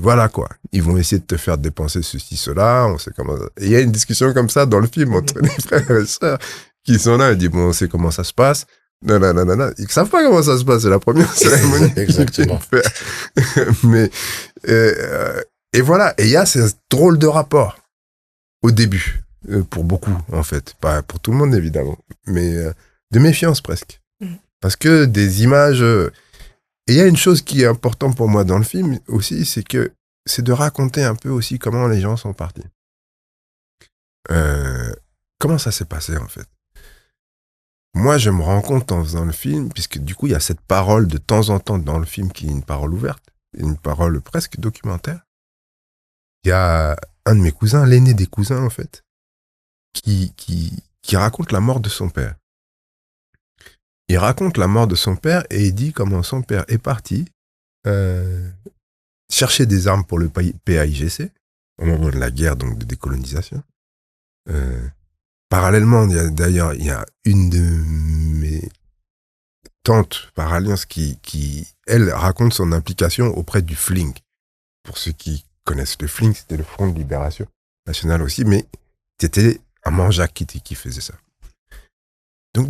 Voilà, quoi. Ils vont essayer de te faire dépenser ceci, cela, on sait comment... Et il y a une discussion comme ça dans le film entre les frères et sœurs qui sont là, ils disent, bon, on sait comment ça se passe. Non. Ils savent pas comment ça se passe, c'est la première cérémonie.
Exactement.
Mais, et voilà, et il y a ce drôle de rapport au début, pour beaucoup en fait, pas pour tout le monde évidemment, mais de méfiance presque. Parce que des images... et il y a une chose qui est importante pour moi dans le film aussi, c'est de raconter un peu aussi comment les gens sont partis. Comment ça s'est passé en fait? Moi, je me rends compte en faisant le film, puisque du coup, il y a cette parole de temps en temps dans le film qui est une parole ouverte, une parole presque documentaire. Il y a un de mes cousins, l'aîné des cousins en fait, qui raconte la mort de son père. Il raconte la mort de son père et il dit comment son père est parti chercher des armes pour le PAIGC au moment de la guerre donc de décolonisation. Parallèlement, il y a une de mes tantes par alliance qui elle raconte son implication auprès du FLING. Pour ceux qui connaissent le FLING, c'était le Front de Libération Nationale aussi, mais c'était un manjac qui faisait ça. Donc,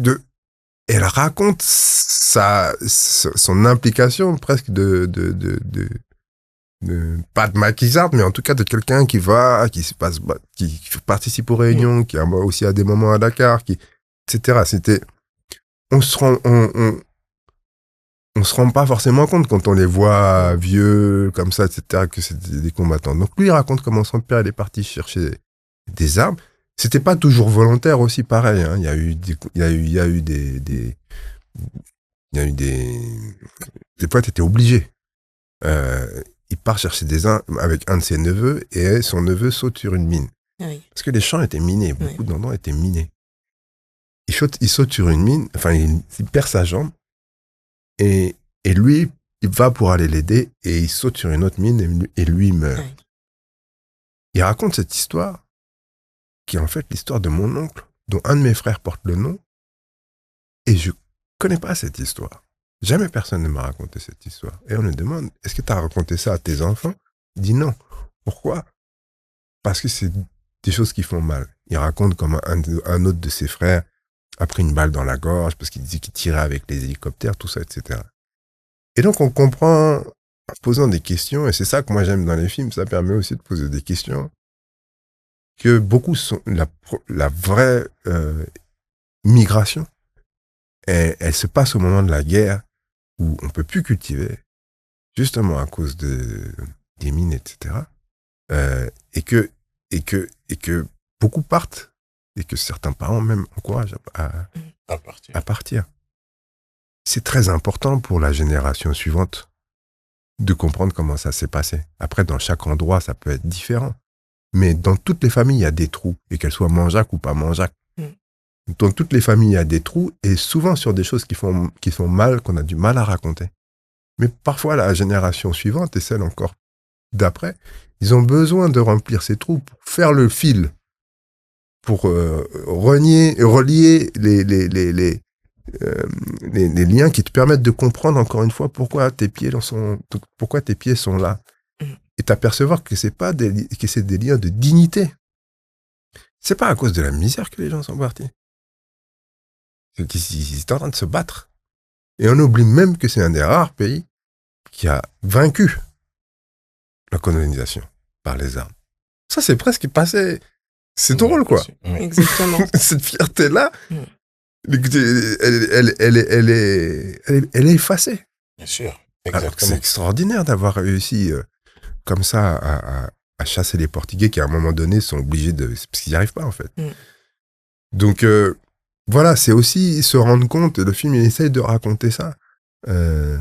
elle raconte son implication presque pas de maquisarde, mais en tout cas de quelqu'un qui participe aux réunions, qui a aussi à des moments à Dakar, etc. On se rend pas forcément compte quand on les voit vieux, comme ça, etc., que c'est des combattants. Donc lui, il raconte comment son père, il est parti chercher des armes. C'était pas toujours volontaire aussi, pareil, hein. Il y a eu des fois, t'étais obligé. Il part chercher des armes avec un de ses neveux et son neveu saute sur une mine.
Oui.
Parce que les champs étaient minés, beaucoup d'endroits étaient minés. Il saute sur une mine, enfin, il perd sa jambe et lui, il va pour aller l'aider et il saute sur une autre mine et lui meurt.
Oui.
Il raconte cette histoire qui est en fait l'histoire de mon oncle, dont un de mes frères porte le nom, et je connais pas cette histoire. Jamais personne ne m'a raconté cette histoire. Et on me demande, est-ce que tu as raconté ça à tes enfants? Il dit non. Pourquoi? Parce que c'est des choses qui font mal. Il raconte comment un autre de ses frères a pris une balle dans la gorge parce qu'il disait qu'il tirait avec les hélicoptères, tout ça, etc. Et donc on comprend en posant des questions, et c'est ça que moi j'aime dans les films, ça permet aussi de poser des questions, que beaucoup sont la vraie migration, elle se passe au moment de la guerre où on peut plus cultiver, justement à cause des mines, etc. Et que beaucoup partent, et que certains parents même encouragent à partir. C'est très important pour la génération suivante de comprendre comment ça s'est passé. Après, dans chaque endroit, ça peut être différent. Mais dans toutes les familles, il y a des trous, et qu'elles soient manjac ou pas manjac. Dans toutes les familles, il y a des trous, et souvent sur des choses qui font mal, qu'on a du mal à raconter. Mais parfois, la génération suivante, et celle encore d'après, ils ont besoin de remplir ces trous pour faire le fil, pour relier les liens qui te permettent de comprendre encore une fois pourquoi tes pieds sont là. Et t'apercevoir que c'est des liens de dignité. C'est pas à cause de la misère que les gens sont partis. C'est qu'ils étaient en train de se battre. Et on oublie même que c'est un des rares pays qui a vaincu la colonisation par les armes. Ça, c'est presque passé. C'est drôle, quoi.
Exactement.
Cette fierté-là, elle est effacée.
Bien sûr.
Alors que c'est extraordinaire d'avoir réussi comme ça à chasser les Portugais qui, à un moment donné, sont obligés parce qu'ils n'y arrivent pas, en fait. Donc, voilà, c'est aussi se rendre compte, le film, il essaye de raconter ça, de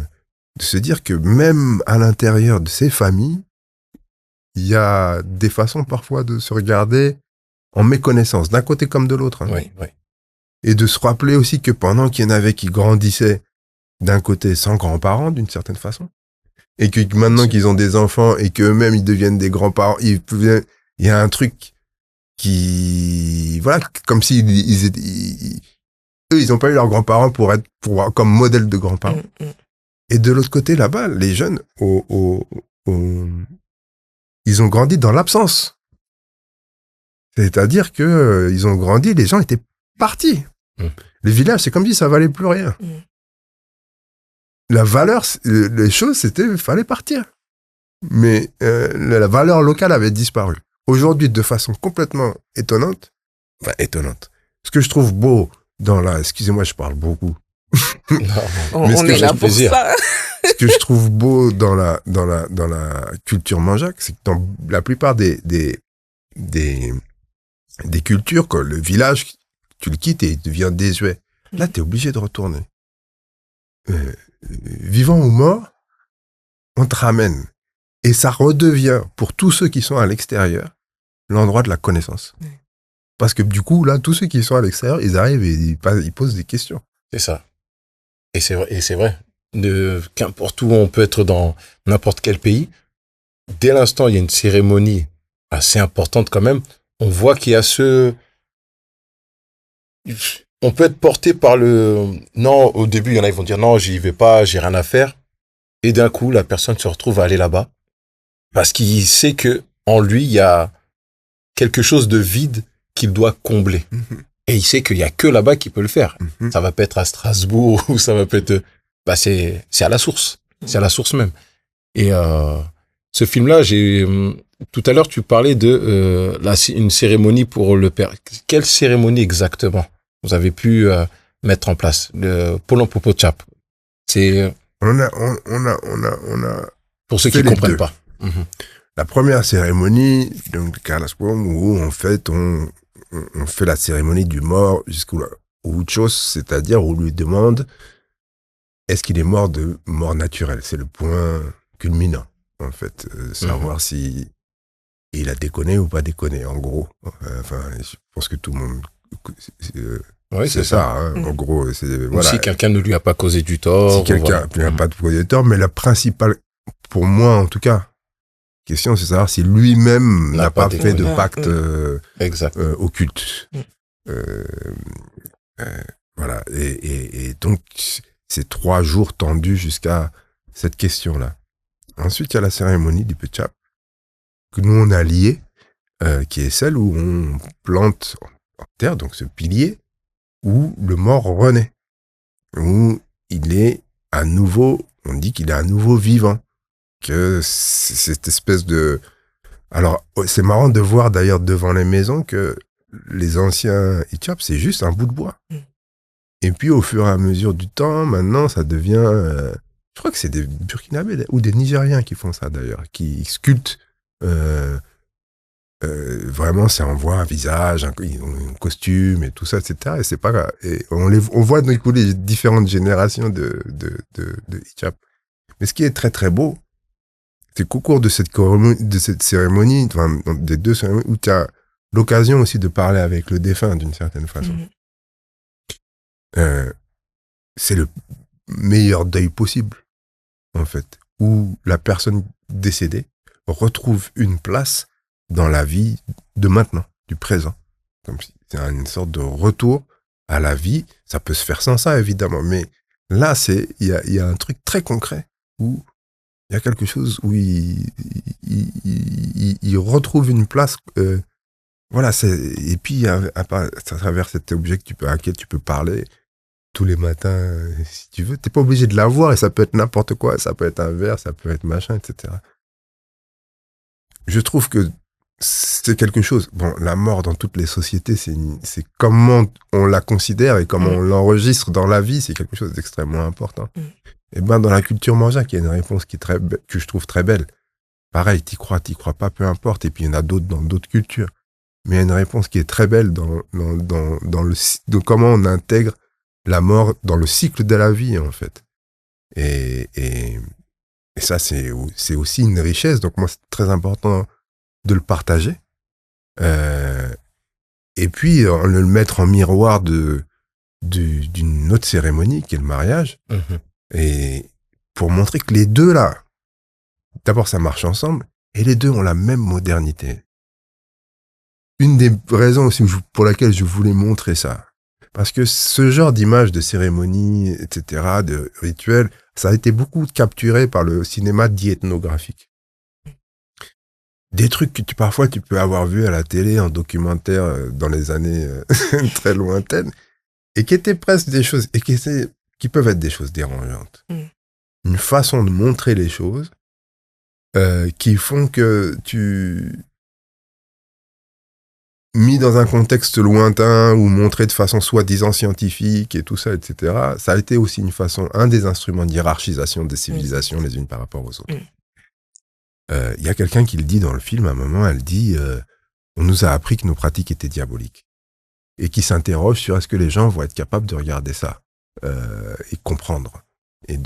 se dire que même à l'intérieur de ces familles, il y a des façons parfois de se regarder en méconnaissance, d'un côté comme de l'autre. Hein.
Oui.
Et de se rappeler aussi que pendant qu'il y en avait qui grandissaient d'un côté sans grands-parents, d'une certaine façon, et que maintenant qu'ils ont des enfants et qu'eux-mêmes ils deviennent des grands-parents, il y a un truc qui, voilà, comme si eux, ils n'ont pas eu leurs grands-parents pour comme modèle de grands-parents. Et de l'autre côté, là-bas, les jeunes, ils ont grandi dans l'absence. C'est-à-dire que ils ont grandi, les gens étaient partis. Les villages, c'est comme si ça valait plus rien. La valeur, les choses, fallait partir. Mais la valeur locale avait disparu. Aujourd'hui, de façon complètement étonnante. Ce que je trouve beau excusez-moi, je parle beaucoup.
On est là pour ça.
Ce que je trouve beau dans la culture manjac, c'est que dans la plupart des cultures, quand le village, tu le quittes et il devient désuet. Là, t'es obligé de retourner. Vivant ou mort, on te ramène. Et ça redevient, pour tous ceux qui sont à l'extérieur, l'endroit de la connaissance. Parce que du coup, là, tous ceux qui sont à l'extérieur, ils arrivent et ils posent des questions.
C'est ça. Et c'est vrai. Qu'importe où on peut être dans n'importe quel pays, dès l'instant, il y a une cérémonie assez importante quand même, on voit qu'il y a on peut être porté par non, au début, il y en a, ils vont dire non, j'y vais pas, j'ai rien à faire. Et d'un coup, la personne se retrouve à aller là-bas parce qu'il sait que en lui, il y a quelque chose de vide qu'il doit combler. Et il sait qu'il y a que là-bas qu'il peut le faire. Ça va pas être à Strasbourg ou ça va pas être, c'est à la source. C'est à la source même. Et, ce film-là, tout à l'heure, tu parlais de, une cérémonie pour le père. Quelle cérémonie exactement vous avez pu, mettre en place? Le Polon Popotchap. C'est,
On a,
pour ceux qui
les
comprennent
deux.
pas.
La première cérémonie, donc, Carlos Cuomo, où en fait, on fait la cérémonie du mort jusqu'au Uchos, c'est-à-dire où on lui demande est-ce qu'il est mort de mort naturelle. C'est le point culminant, en fait. Savoir si il a déconné ou pas déconné, en gros. Enfin, je pense que tout le monde...
Oui,
c'est ça, hein, en gros.
Ou
Voilà.
si quelqu'un ne lui a pas causé du tort.
Si quelqu'un n'a pas de causé de tort, mais la principale, pour moi en tout cas, question, c'est savoir si lui-même n'a pas fait de pacte
exact.
occulte. Voilà. Et donc, c'est 3 jours tendus jusqu'à cette question-là. Ensuite, il y a la cérémonie du Pechap, que nous, on a liée, qui est celle où on plante en terre, donc ce pilier, où le mort renaît, où il est à nouveau, on dit qu'il est à nouveau vivant, que c'est cette espèce de... Alors, c'est marrant de voir d'ailleurs devant les maisons que les anciens Ichap, c'est juste un bout de bois. Et puis, au fur et à mesure du temps, maintenant, ça devient... je crois que c'est des Burkinabés ou des Nigériens qui font ça d'ailleurs, qui sculptent... vraiment, c'est on voit un visage, un costume et tout ça, etc. Et c'est pas... Et on voit du coup les différentes générations de Ichap. Mais ce qui est très très beau, c'est qu'au cours de cette cérémonie, enfin, des 2 cérémonies, où tu as l'occasion aussi de parler avec le défunt d'une certaine façon. C'est le meilleur deuil possible, en fait, où la personne décédée retrouve une place dans la vie de maintenant, du présent. Comme si c'est une sorte de retour à la vie. Ça peut se faire sans ça, évidemment, mais là, il y a un truc très concret où il y a quelque chose où il retrouve une place. Voilà, et puis à travers cet objet à quel tu peux parler tous les matins, si tu veux. T'es pas obligé de l'avoir et ça peut être n'importe quoi. Ça peut être un verre, ça peut être machin, etc. Je trouve que c'est quelque chose. Bon, la mort dans toutes les sociétés, c'est comment on la considère et comment on l'enregistre dans la vie, c'est quelque chose d'extrêmement important. Et ben dans la culture manjac, il y a une réponse qui est que je trouve très belle. Pareil, t'y crois pas, peu importe. Et puis il y en a d'autres dans d'autres cultures. Mais il y a une réponse qui est très belle dans comment on intègre la mort dans le cycle de la vie, en fait. Et ça, c'est aussi une richesse. Donc moi, c'est très important de le partager. Et puis, le mettre en miroir d'une autre cérémonie, qui est le mariage. Et pour montrer que les deux, là, d'abord, ça marche ensemble, et les deux ont la même modernité. Une des raisons aussi pour laquelle je voulais montrer ça, parce que ce genre d'image de cérémonie, etc., de rituel, ça a été beaucoup capturé par le cinéma dit ethnographique. Des trucs que parfois tu peux avoir vu à la télé, en documentaire, dans les années très lointaines, et qui étaient presque des choses, et qui peuvent être des choses dérangeantes. Une façon de montrer les choses qui font que mis dans un contexte lointain ou montré de façon soi-disant scientifique et tout ça, etc., ça a été aussi un des instruments de hiérarchisation des civilisations les unes par rapport aux autres. Y a quelqu'un qui le dit dans le film, à un moment, elle dit on nous a appris que nos pratiques étaient diaboliques. Et qui s'interroge sur est-ce que les gens vont être capables de regarder ça et comprendre. Et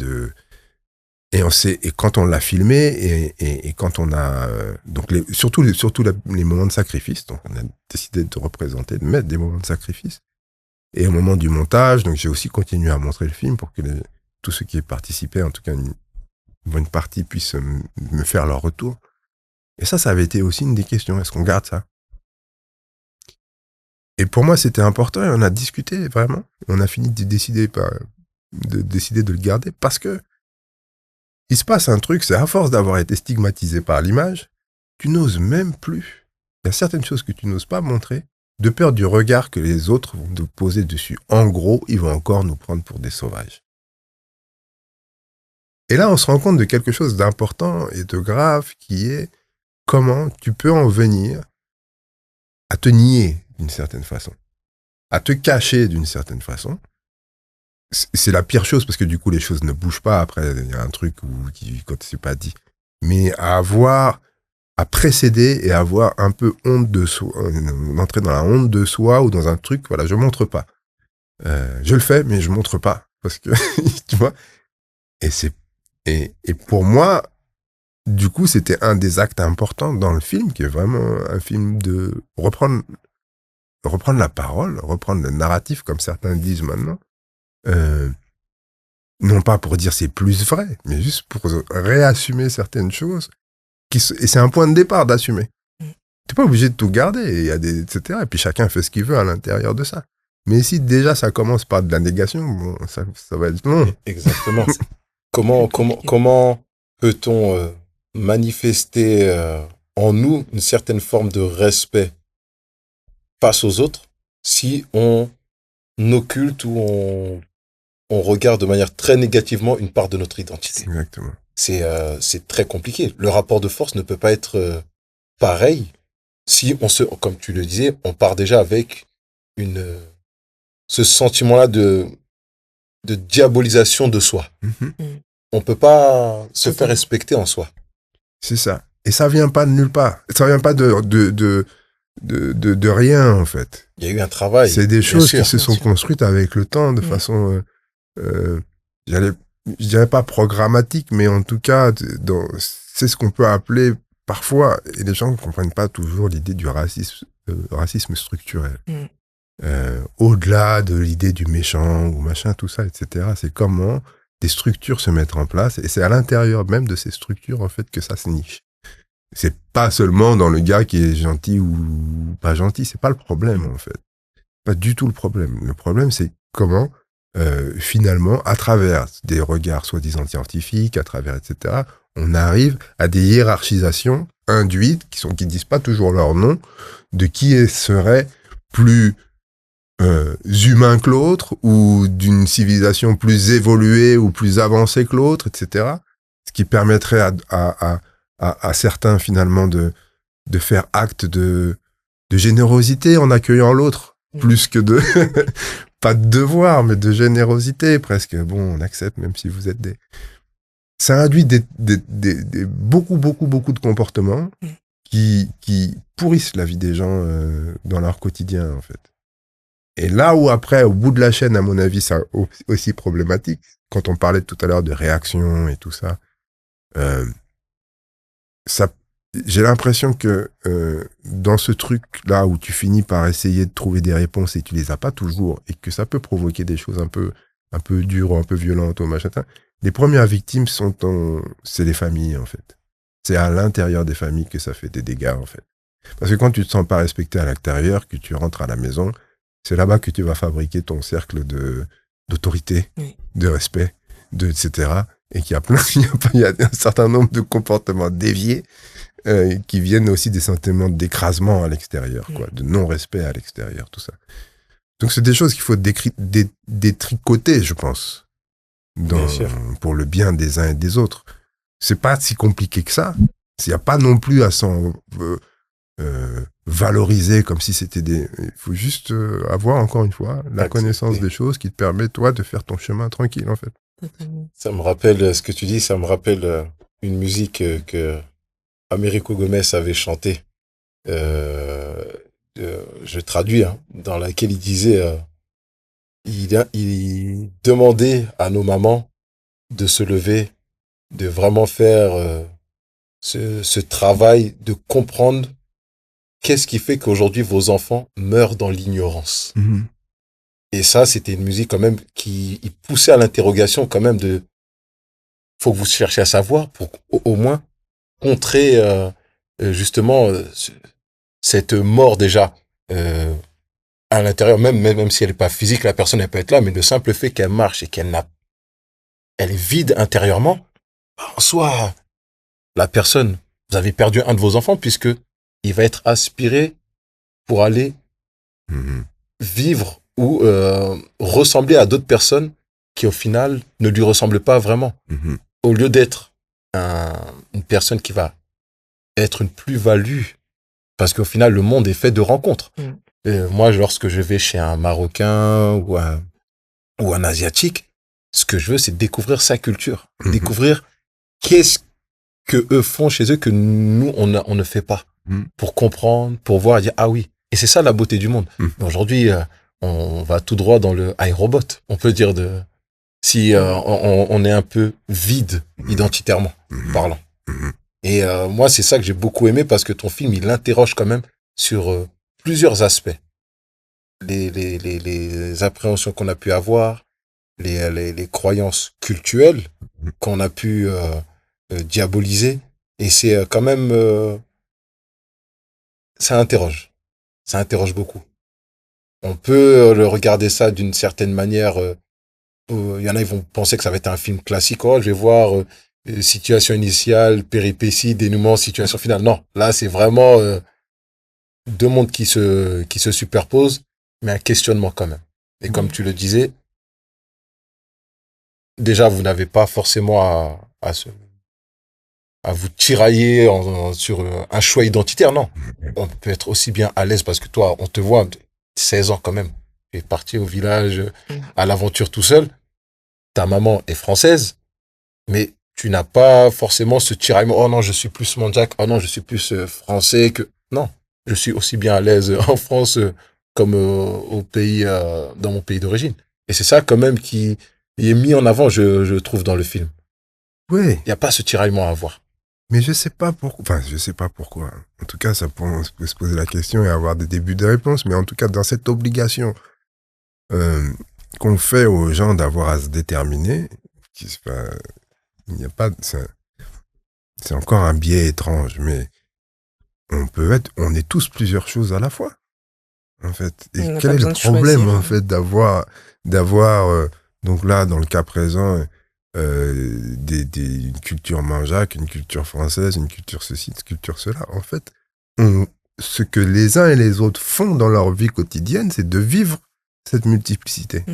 quand on l'a filmé et quand on a donc surtout les moments de sacrifice, donc on a décidé de représenter, de mettre des moments de sacrifice. Et au moment du montage, donc j'ai aussi continué à montrer le film pour que tous ceux qui y participaient, en tout cas une bonne partie, puissent me faire leur retour. Et ça avait été aussi une des questions. Est-ce qu'on garde ça? Et pour moi, c'était important et on a discuté vraiment. On a fini de décider de le garder parce que il se passe un truc, c'est à force d'avoir été stigmatisé par l'image, tu n'oses même plus. Il y a certaines choses que tu n'oses pas montrer de peur du regard que les autres vont nous poser dessus. En gros, ils vont encore nous prendre pour des sauvages. Et là, on se rend compte de quelque chose d'important et de grave qui est comment tu peux en venir à te nier d'une certaine façon, à te cacher d'une certaine façon. C'est la pire chose parce que du coup, les choses ne bougent pas. Après, il y a un truc quand c'est pas dit. Mais à précéder et avoir un peu honte de soi, entrer dans la honte de soi ou dans un truc, voilà, je montre pas. Je le fais, mais je montre pas. Parce que, tu vois, et pour moi, du coup, c'était un des actes importants dans le film, qui est vraiment un film de reprendre la parole, reprendre le narratif, comme certains disent maintenant. Non pas pour dire c'est plus vrai, mais juste pour réassumer certaines choses. Et c'est un point de départ d'assumer. T'es pas obligé de tout garder, il y a etc. Et puis chacun fait ce qu'il veut à l'intérieur de ça. Mais si déjà ça commence par de la négation, bon, ça va être long.
Exactement. Comment peut-on manifester en nous une certaine forme de respect face aux autres si on occulte ou on regarde de manière très négativement une part de notre identité.
Exactement.
C'est très compliqué. Le rapport de force ne peut pas être pareil si comme tu le disais, on part déjà avec ce sentiment-là de diabolisation de soi.
Mm-hmm.
On peut pas se faire respecter en soi.
C'est ça. Et ça vient pas de nulle part. Ça vient pas de rien, en fait.
Il y a eu un travail.
C'est des choses qui se sont construites avec le temps de façon, je dirais pas programmatique, mais en tout cas, c'est ce qu'on peut appeler parfois, et les gens ne comprennent pas toujours l'idée du racisme structurel. Au-delà de l'idée du méchant ou machin, tout ça, etc. C'est comment des structures se mettent en place, et c'est à l'intérieur même de ces structures, en fait, que ça se niche. C'est pas seulement dans le gars qui est gentil ou pas gentil, c'est pas le problème, en fait. Pas du tout le problème. Le problème, c'est comment, finalement, à travers des regards soi-disant scientifiques, à travers, etc., on arrive à des hiérarchisations induites, qui disent pas toujours leur nom, de qui serait plus humain que l'autre, ou d'une civilisation plus évoluée ou plus avancée que l'autre, etc. Ce qui permettrait à certains, finalement, de faire acte de générosité en accueillant l'autre, plus que pas de devoir, mais de générosité, presque. Bon, on accepte, même si vous êtes ça induit beaucoup de comportements qui pourrissent la vie des gens dans leur quotidien, en fait. Et là où après, au bout de la chaîne, à mon avis, c'est aussi problématique, quand on parlait tout à l'heure de réaction et tout ça, j'ai l'impression que dans ce truc-là où tu finis par essayer de trouver des réponses et tu les as pas toujours, et que ça peut provoquer des choses un peu dures, un peu violentes, ou machin, les premières victimes c'est les familles, en fait. C'est à l'intérieur des familles que ça fait des dégâts, en fait. Parce que quand tu te sens pas respecté à l'extérieur, que tu rentres à la maison, c'est là-bas que tu vas fabriquer ton cercle d'autorité, de respect, etc. Et qu'il y a il y a un certain nombre de comportements déviés qui viennent aussi des sentiments d'écrasement à l'extérieur, quoi, de non-respect à l'extérieur, tout ça. Donc c'est des choses qu'il faut détricoter, je pense, pour le bien des uns et des autres. C'est pas si compliqué que ça. Il n'y a pas non plus à s'en valoriser comme si c'était il faut juste avoir, encore une fois, la connaissance des choses qui te permet, toi, de faire ton chemin tranquille, en fait.
Ça me rappelle, ce que tu dis, ça me rappelle une musique que Américo Gomez avait chantée. Je traduis, dans laquelle il disait, il demandait à nos mamans de se lever, de vraiment faire ce travail de comprendre qu'est-ce qui fait qu'aujourd'hui vos enfants meurent dans l'ignorance.
Mm-hmm.
Et ça, c'était une musique quand même qui poussait à l'interrogation quand même faut que vous cherchiez à savoir pour au moins contrer justement cette mort déjà à l'intérieur, même si elle n'est pas physique, la personne elle peut être là, mais le simple fait qu'elle marche et elle est vide intérieurement, en soi, la personne, vous avez perdu un de vos enfants puisque il va être aspiré pour aller vivre ou ressembler à d'autres personnes qui, au final, ne lui ressemblent pas vraiment. Au lieu d'être une personne qui va être une plus-value, parce qu'au final, le monde est fait de rencontres. Moi, lorsque je vais chez un Marocain ou un Asiatique, ce que je veux, c'est découvrir sa culture, découvrir qu'est-ce que eux font chez eux que nous, on ne fait pas, pour comprendre, pour voir et dire, ah oui. Et c'est ça la beauté du monde. Aujourd'hui, on va tout droit dans le iRobot, on peut dire, si on est un peu vide identitairement parlant. Et moi, c'est ça que j'ai beaucoup aimé, parce que ton film, il interroge quand même sur plusieurs aspects. Les appréhensions qu'on a pu avoir, les croyances cultuelles qu'on a pu diaboliser. Et c'est quand même... ça interroge. Ça interroge beaucoup. On peut le regarder ça d'une certaine manière. Il y en a, ils vont penser que ça va être un film classique. Oh, je vais voir situation initiale, péripétie, dénouement, situation finale. Non, là, c'est vraiment deux mondes qui se superposent, mais un questionnement quand même. Et comme tu le disais, déjà, vous n'avez pas forcément à vous tirailler sur un choix identitaire, non. On peut être aussi bien à l'aise, parce que toi, on te voit, 16 ans quand même. Tu es parti au village, à l'aventure tout seul. Ta maman est française, mais tu n'as pas forcément ce tiraillement. Oh non, je suis plus Mandjak. Oh non, je suis plus français que... Non, je suis aussi bien à l'aise en France comme au pays, dans mon pays d'origine. Et c'est ça quand même qui est mis en avant, je trouve, dans le film.
Oui.
Il n'y a pas ce tiraillement à avoir.
Mais je sais pas pourquoi. Enfin, je sais pas pourquoi. En tout cas, on peut se poser la question et avoir des débuts de réponse. Mais en tout cas, dans cette obligation qu'on fait aux gens d'avoir à se déterminer, il n'y a pas. C'est encore un biais étrange, mais on est tous plusieurs choses à la fois, en fait. Et quel est le problème, en fait, d'avoir, donc là, dans le cas présent, une culture manjaque, une culture française, une culture ceci, une culture cela. En fait, ce que les uns et les autres font dans leur vie quotidienne, c'est de vivre cette multiplicité.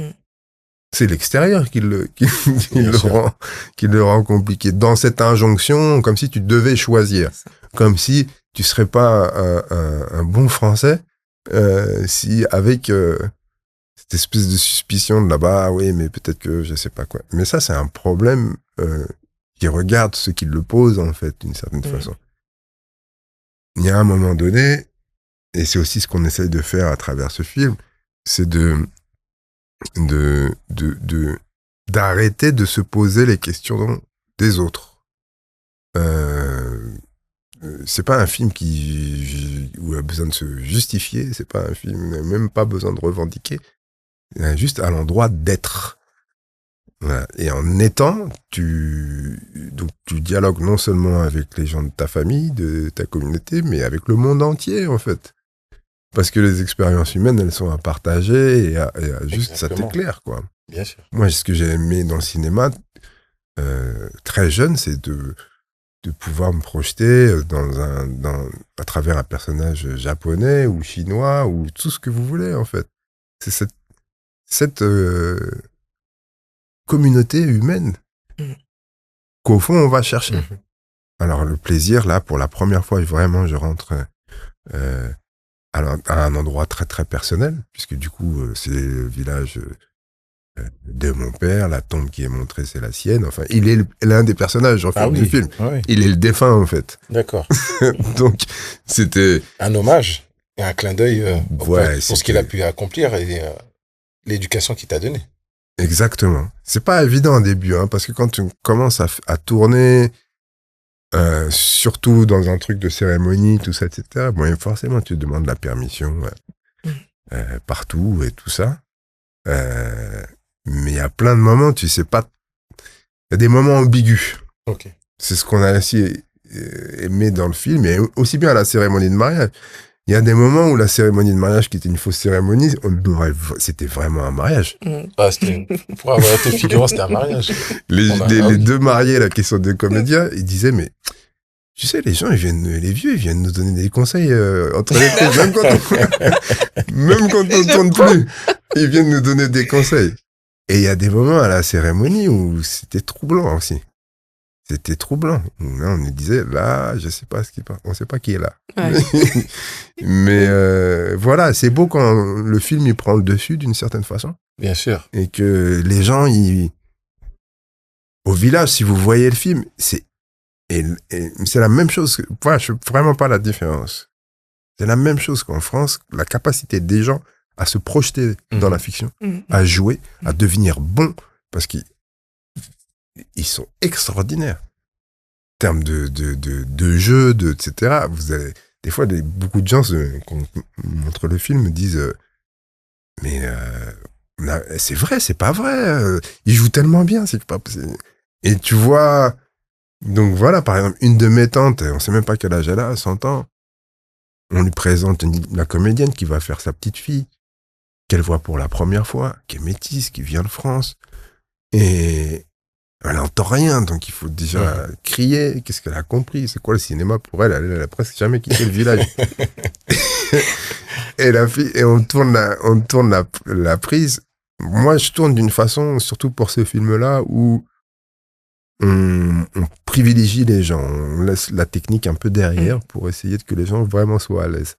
C'est l'extérieur qui le rend compliqué. Dans cette injonction, comme si tu devais choisir. Comme si tu serais pas un bon Français, si avec cette espèce de suspicion de là-bas, oui, mais peut-être que je sais pas quoi. Mais ça, c'est un problème qui regarde ceux qui le posent, en fait, d'une certaine façon. Il y a un moment donné, et c'est aussi ce qu'on essaye de faire à travers ce film, c'est d'arrêter de se poser les questions des autres. C'est pas un film où il a besoin de se justifier, c'est pas un film, même pas besoin de revendiquer, juste à l'endroit d'être. Voilà. Et en étant, tu dialogues non seulement avec les gens de ta famille, de ta communauté, mais avec le monde entier, en fait. Parce que les expériences humaines, elles sont à partager et à juste, ça t'éclaire, quoi.
Bien sûr.
Moi, ce que j'ai aimé dans le cinéma, très jeune, c'est de pouvoir me projeter à travers un personnage japonais ou chinois ou tout ce que vous voulez, en fait. C'est cette communauté humaine qu'au fond, on va chercher. Alors, le plaisir, là, pour la première fois, vraiment, je rentre à un endroit très, très personnel, puisque du coup, c'est le village de mon père, la tombe qui est montrée, c'est la sienne. Enfin, il est l'un des personnages en fait, du film. Ah oui. Il est le défunt, en fait.
D'accord.
Donc, c'était...
un hommage et un clin d'œil pour ce qu'il a pu accomplir et l'éducation qu'il t'a donnée.
Exactement. C'est pas évident au début, hein, parce que quand tu commences à tourner, surtout dans un truc de cérémonie, tout ça, etc., bon, forcément, tu demandes la permission partout et tout ça. Mais il y a plein de moments, tu sais pas... Il y a des moments ambigus.
Okay.
C'est ce qu'on a aussi aimé dans le film, et aussi bien à la cérémonie de mariage. Il y a des moments où la cérémonie de mariage, qui était une fausse cérémonie, c'était vraiment un mariage.
Ah, pour avoir été figurant, c'était un mariage.
Les deux mariés, là, qui sont deux comédiens, ils disaient, mais Tu sais, les gens, les vieux, ils viennent nous donner des conseils entre les prises, même quand on tourne plus, ils viennent nous donner des conseils. Et il y a des moments à la cérémonie où c'était troublant aussi. C'était troublant. Là, on nous disait, là, je sais pas ce qui passe. On sait pas qui est là.
Ouais.
Mais voilà, c'est beau quand le film, il prend le dessus d'une certaine façon.
Bien sûr.
Et que les gens, au village, si vous voyez le film, c'est la même chose. Voilà, je ne fais vraiment pas la différence. C'est la même chose qu'en France, la capacité des gens à se projeter dans la fiction, à jouer, à devenir bons, parce qu'ils sont extraordinaires. En termes de jeu, etc. Vous avez, des fois, beaucoup de gens, quand on montre le film, disent mais c'est vrai, c'est pas vrai. Ils jouent tellement bien, c'est pas possible. Et tu vois... Donc voilà, par exemple, une de mes tantes, on sait même pas quel âge elle a, 100 ans, on lui présente la comédienne qui va faire sa petite fille, qu'elle voit pour la première fois, qui est métisse, qui vient de France, et elle n'entend rien, donc il faut déjà crier, qu'est-ce qu'elle a compris, c'est quoi le cinéma pour elle, elle a presque jamais quitté le village. Et la fille, et on tourne la prise, moi je tourne d'une façon, surtout pour ce film-là, où on privilégie les gens, on laisse la technique un peu derrière pour essayer que les gens vraiment soient à l'aise.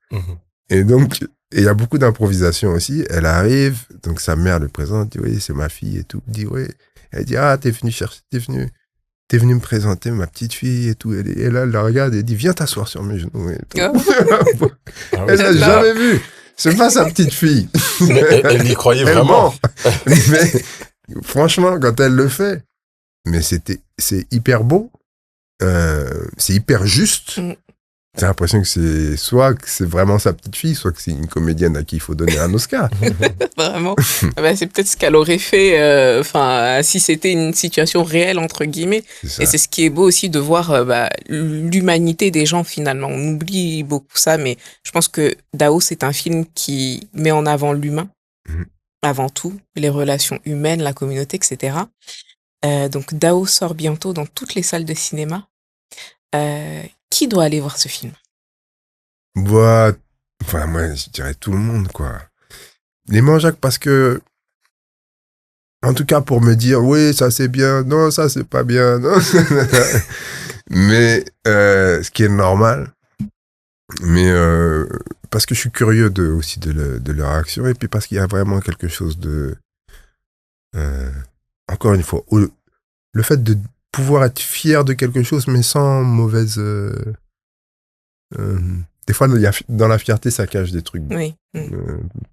Et donc, il y a beaucoup d'improvisation aussi. Elle arrive, donc sa mère le présente, dit oui, c'est ma fille et tout. Elle dit oui. Elle dit t'es venu me présenter ma petite fille et tout. Et là, elle la regarde et elle dit viens t'asseoir sur mes genoux. Et tout. Elle l'a jamais vu. C'est pas sa petite fille.
Elle y croyait vraiment.
Mais franchement, quand elle le fait, mais c'est hyper beau, c'est hyper juste. T'as l'impression que c'est vraiment sa petite fille, soit que c'est une comédienne à qui il faut donner un Oscar.
Vraiment. C'est peut-être ce qu'elle aurait fait, si c'était une situation réelle, entre guillemets. Et c'est ce qui est beau aussi de voir l'humanité des gens, finalement. On oublie beaucoup ça, mais je pense que Dao, c'est un film qui met en avant l'humain, avant tout, les relations humaines, la communauté, etc. Donc Dao sort bientôt dans toutes les salles de cinéma. Qui doit aller voir ce film?
Moi, je dirais tout le monde, quoi. Les Manjac, parce que, en tout cas, pour me dire, oui, ça c'est bien, non, ça c'est pas bien, non. Mais, ce qui est normal, mais parce que je suis curieux aussi de leur action, et puis parce qu'il y a vraiment quelque chose de... encore une fois, le fait de pouvoir être fier de quelque chose, mais sans mauvaise... des fois, dans la fierté, ça cache des trucs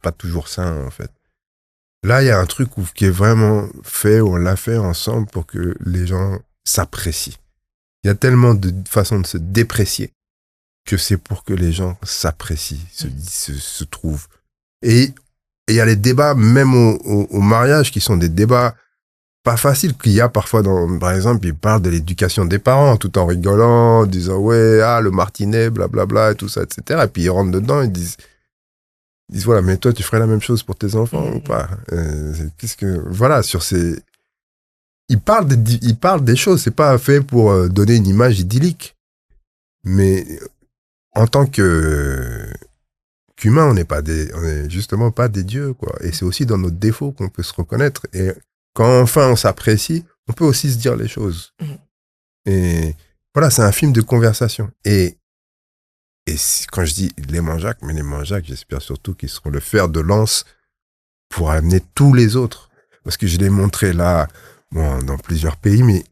pas toujours sains, en fait. Là, il y a un truc qui est vraiment fait, on l'a fait ensemble pour que les gens s'apprécient. Il y a tellement de façons de se déprécier que c'est pour que les gens s'apprécient, se trouvent. Et il y a les débats, même au mariage, qui sont des débats pas faciles, qu'il y a parfois par exemple, ils parlent de l'éducation des parents, tout en rigolant, en disant, ouais, le martinet, blablabla, et tout ça, etc. Et puis ils rentrent dedans, ils disent, voilà, mais toi, tu ferais la même chose pour tes enfants ou pas? Voilà, sur ces... Ils parlent des choses, c'est pas fait pour donner une image idyllique. Mais en tant qu'humain, on n'est justement pas des dieux, quoi. Et c'est aussi dans nos défauts qu'on peut se reconnaître. Et quand enfin on s'apprécie, on peut aussi se dire les choses. Et voilà, c'est un film de conversation. Et quand je dis les Manjac, j'espère surtout qu'ils seront le fer de lance pour amener tous les autres. Parce que je l'ai montré là, dans plusieurs pays, mais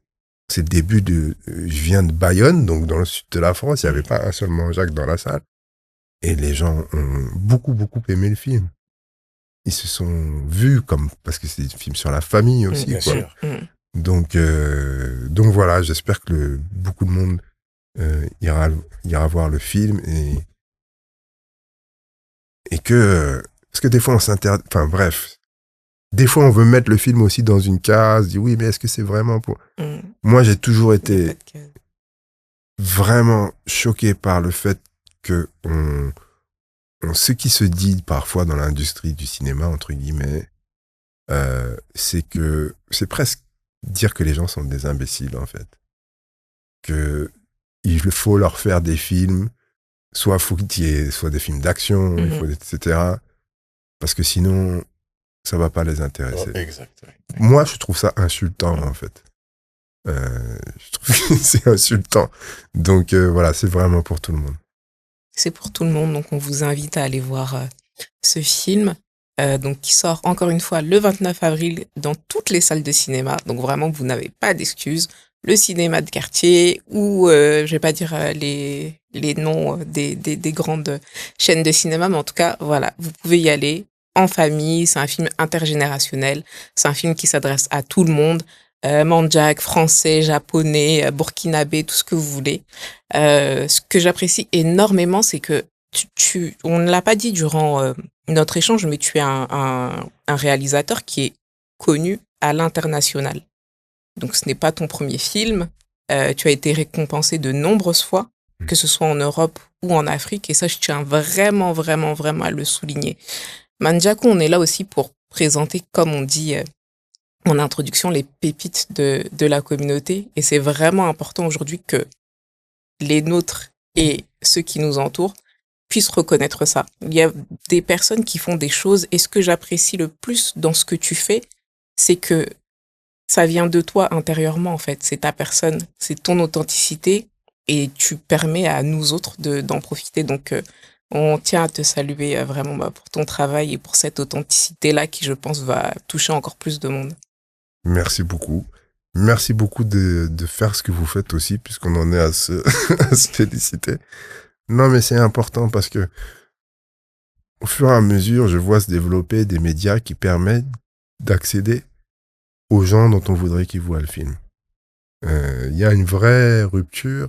c'est le début je viens de Bayonne, donc dans le sud de la France, il n'y avait pas un seul Manjac dans la salle. Et les gens ont beaucoup, beaucoup aimé le film. Ils se sont vus parce que c'est un film sur la famille aussi,
bien
quoi.
sûr.
Donc voilà, j'espère que beaucoup de monde ira voir le film et que parce que des fois on s'interdit, enfin bref, des fois on veut mettre le film aussi dans une case, dit oui, mais est-ce que c'est vraiment pour... Moi j'ai toujours été vraiment choqué par le fait que ce qui se dit parfois dans l'industrie du cinéma, entre guillemets, c'est que c'est presque dire que les gens sont des imbéciles, en fait. Que il faut leur faire des films, soit faut qu'il y ait soit des films d'action, il faut, etc. Parce que sinon, ça va pas les intéresser.
Exact.
Moi, je trouve ça insultant, en fait. Je trouve que c'est insultant. Donc, voilà, c'est vraiment pour tout le monde.
C'est pour tout le monde, donc on vous invite à aller voir ce film, donc qui sort encore une fois le 29 avril dans toutes les salles de cinéma. Donc vraiment, vous n'avez pas d'excuses. Le cinéma de quartier ou, je vais pas dire les noms des grandes chaînes de cinéma, mais en tout cas, voilà, vous pouvez y aller en famille. C'est un film intergénérationnel. C'est un film qui s'adresse à tout le monde. Mandjak, français, japonais, burkinabé, tout ce que vous voulez. Ce que j'apprécie énormément, c'est que on ne l'a pas dit durant notre échange, mais tu es un réalisateur qui est connu à l'international. Donc ce n'est pas ton premier film. Tu as été récompensé de nombreuses fois, que ce soit en Europe ou en Afrique, et ça, je tiens vraiment, vraiment, vraiment à le souligner. Mandjaku, on est là aussi pour présenter, comme on dit en introduction, les pépites de la communauté, et c'est vraiment important aujourd'hui que les nôtres et ceux qui nous entourent puissent reconnaître ça. Il y a des personnes qui font des choses, et ce que j'apprécie le plus dans ce que tu fais, c'est que ça vient de toi intérieurement, en fait. C'est ta personne, c'est ton authenticité, et tu permets à nous autres d'en profiter. Donc, on tient à te saluer vraiment pour ton travail et pour cette authenticité-là qui, je pense, va toucher encore plus de monde.
Merci beaucoup. Merci beaucoup de faire ce que vous faites aussi, puisqu'on en est à se féliciter. Non, mais c'est important parce que au fur et à mesure, je vois se développer des médias qui permettent d'accéder aux gens dont on voudrait qu'ils voient le film. Il y a une vraie rupture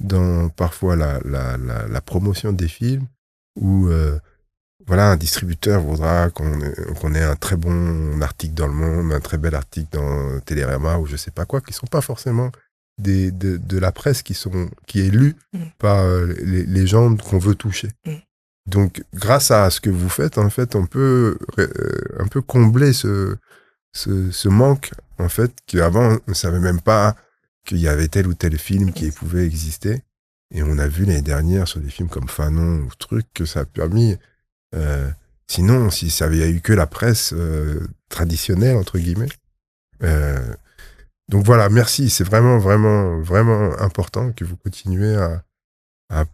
dans parfois la promotion des films où voilà, un distributeur voudra qu'on ait un très bon article dans Le Monde, un très bel article dans Télérama ou je sais pas quoi, qui sont pas forcément de la presse qui est lue par les gens qu'on veut toucher. Donc, grâce à ce que vous faites, en fait, on peut un peu combler ce manque, en fait, qu'avant, on ne savait même pas qu'il y avait tel ou tel film qui pouvait exister. Et on a vu l'année dernière sur des films comme Fanon ou truc que ça a permis. Sinon, si ça avait eu que la presse traditionnelle, entre guillemets. Donc voilà, merci. C'est vraiment, vraiment, vraiment important que vous continuez à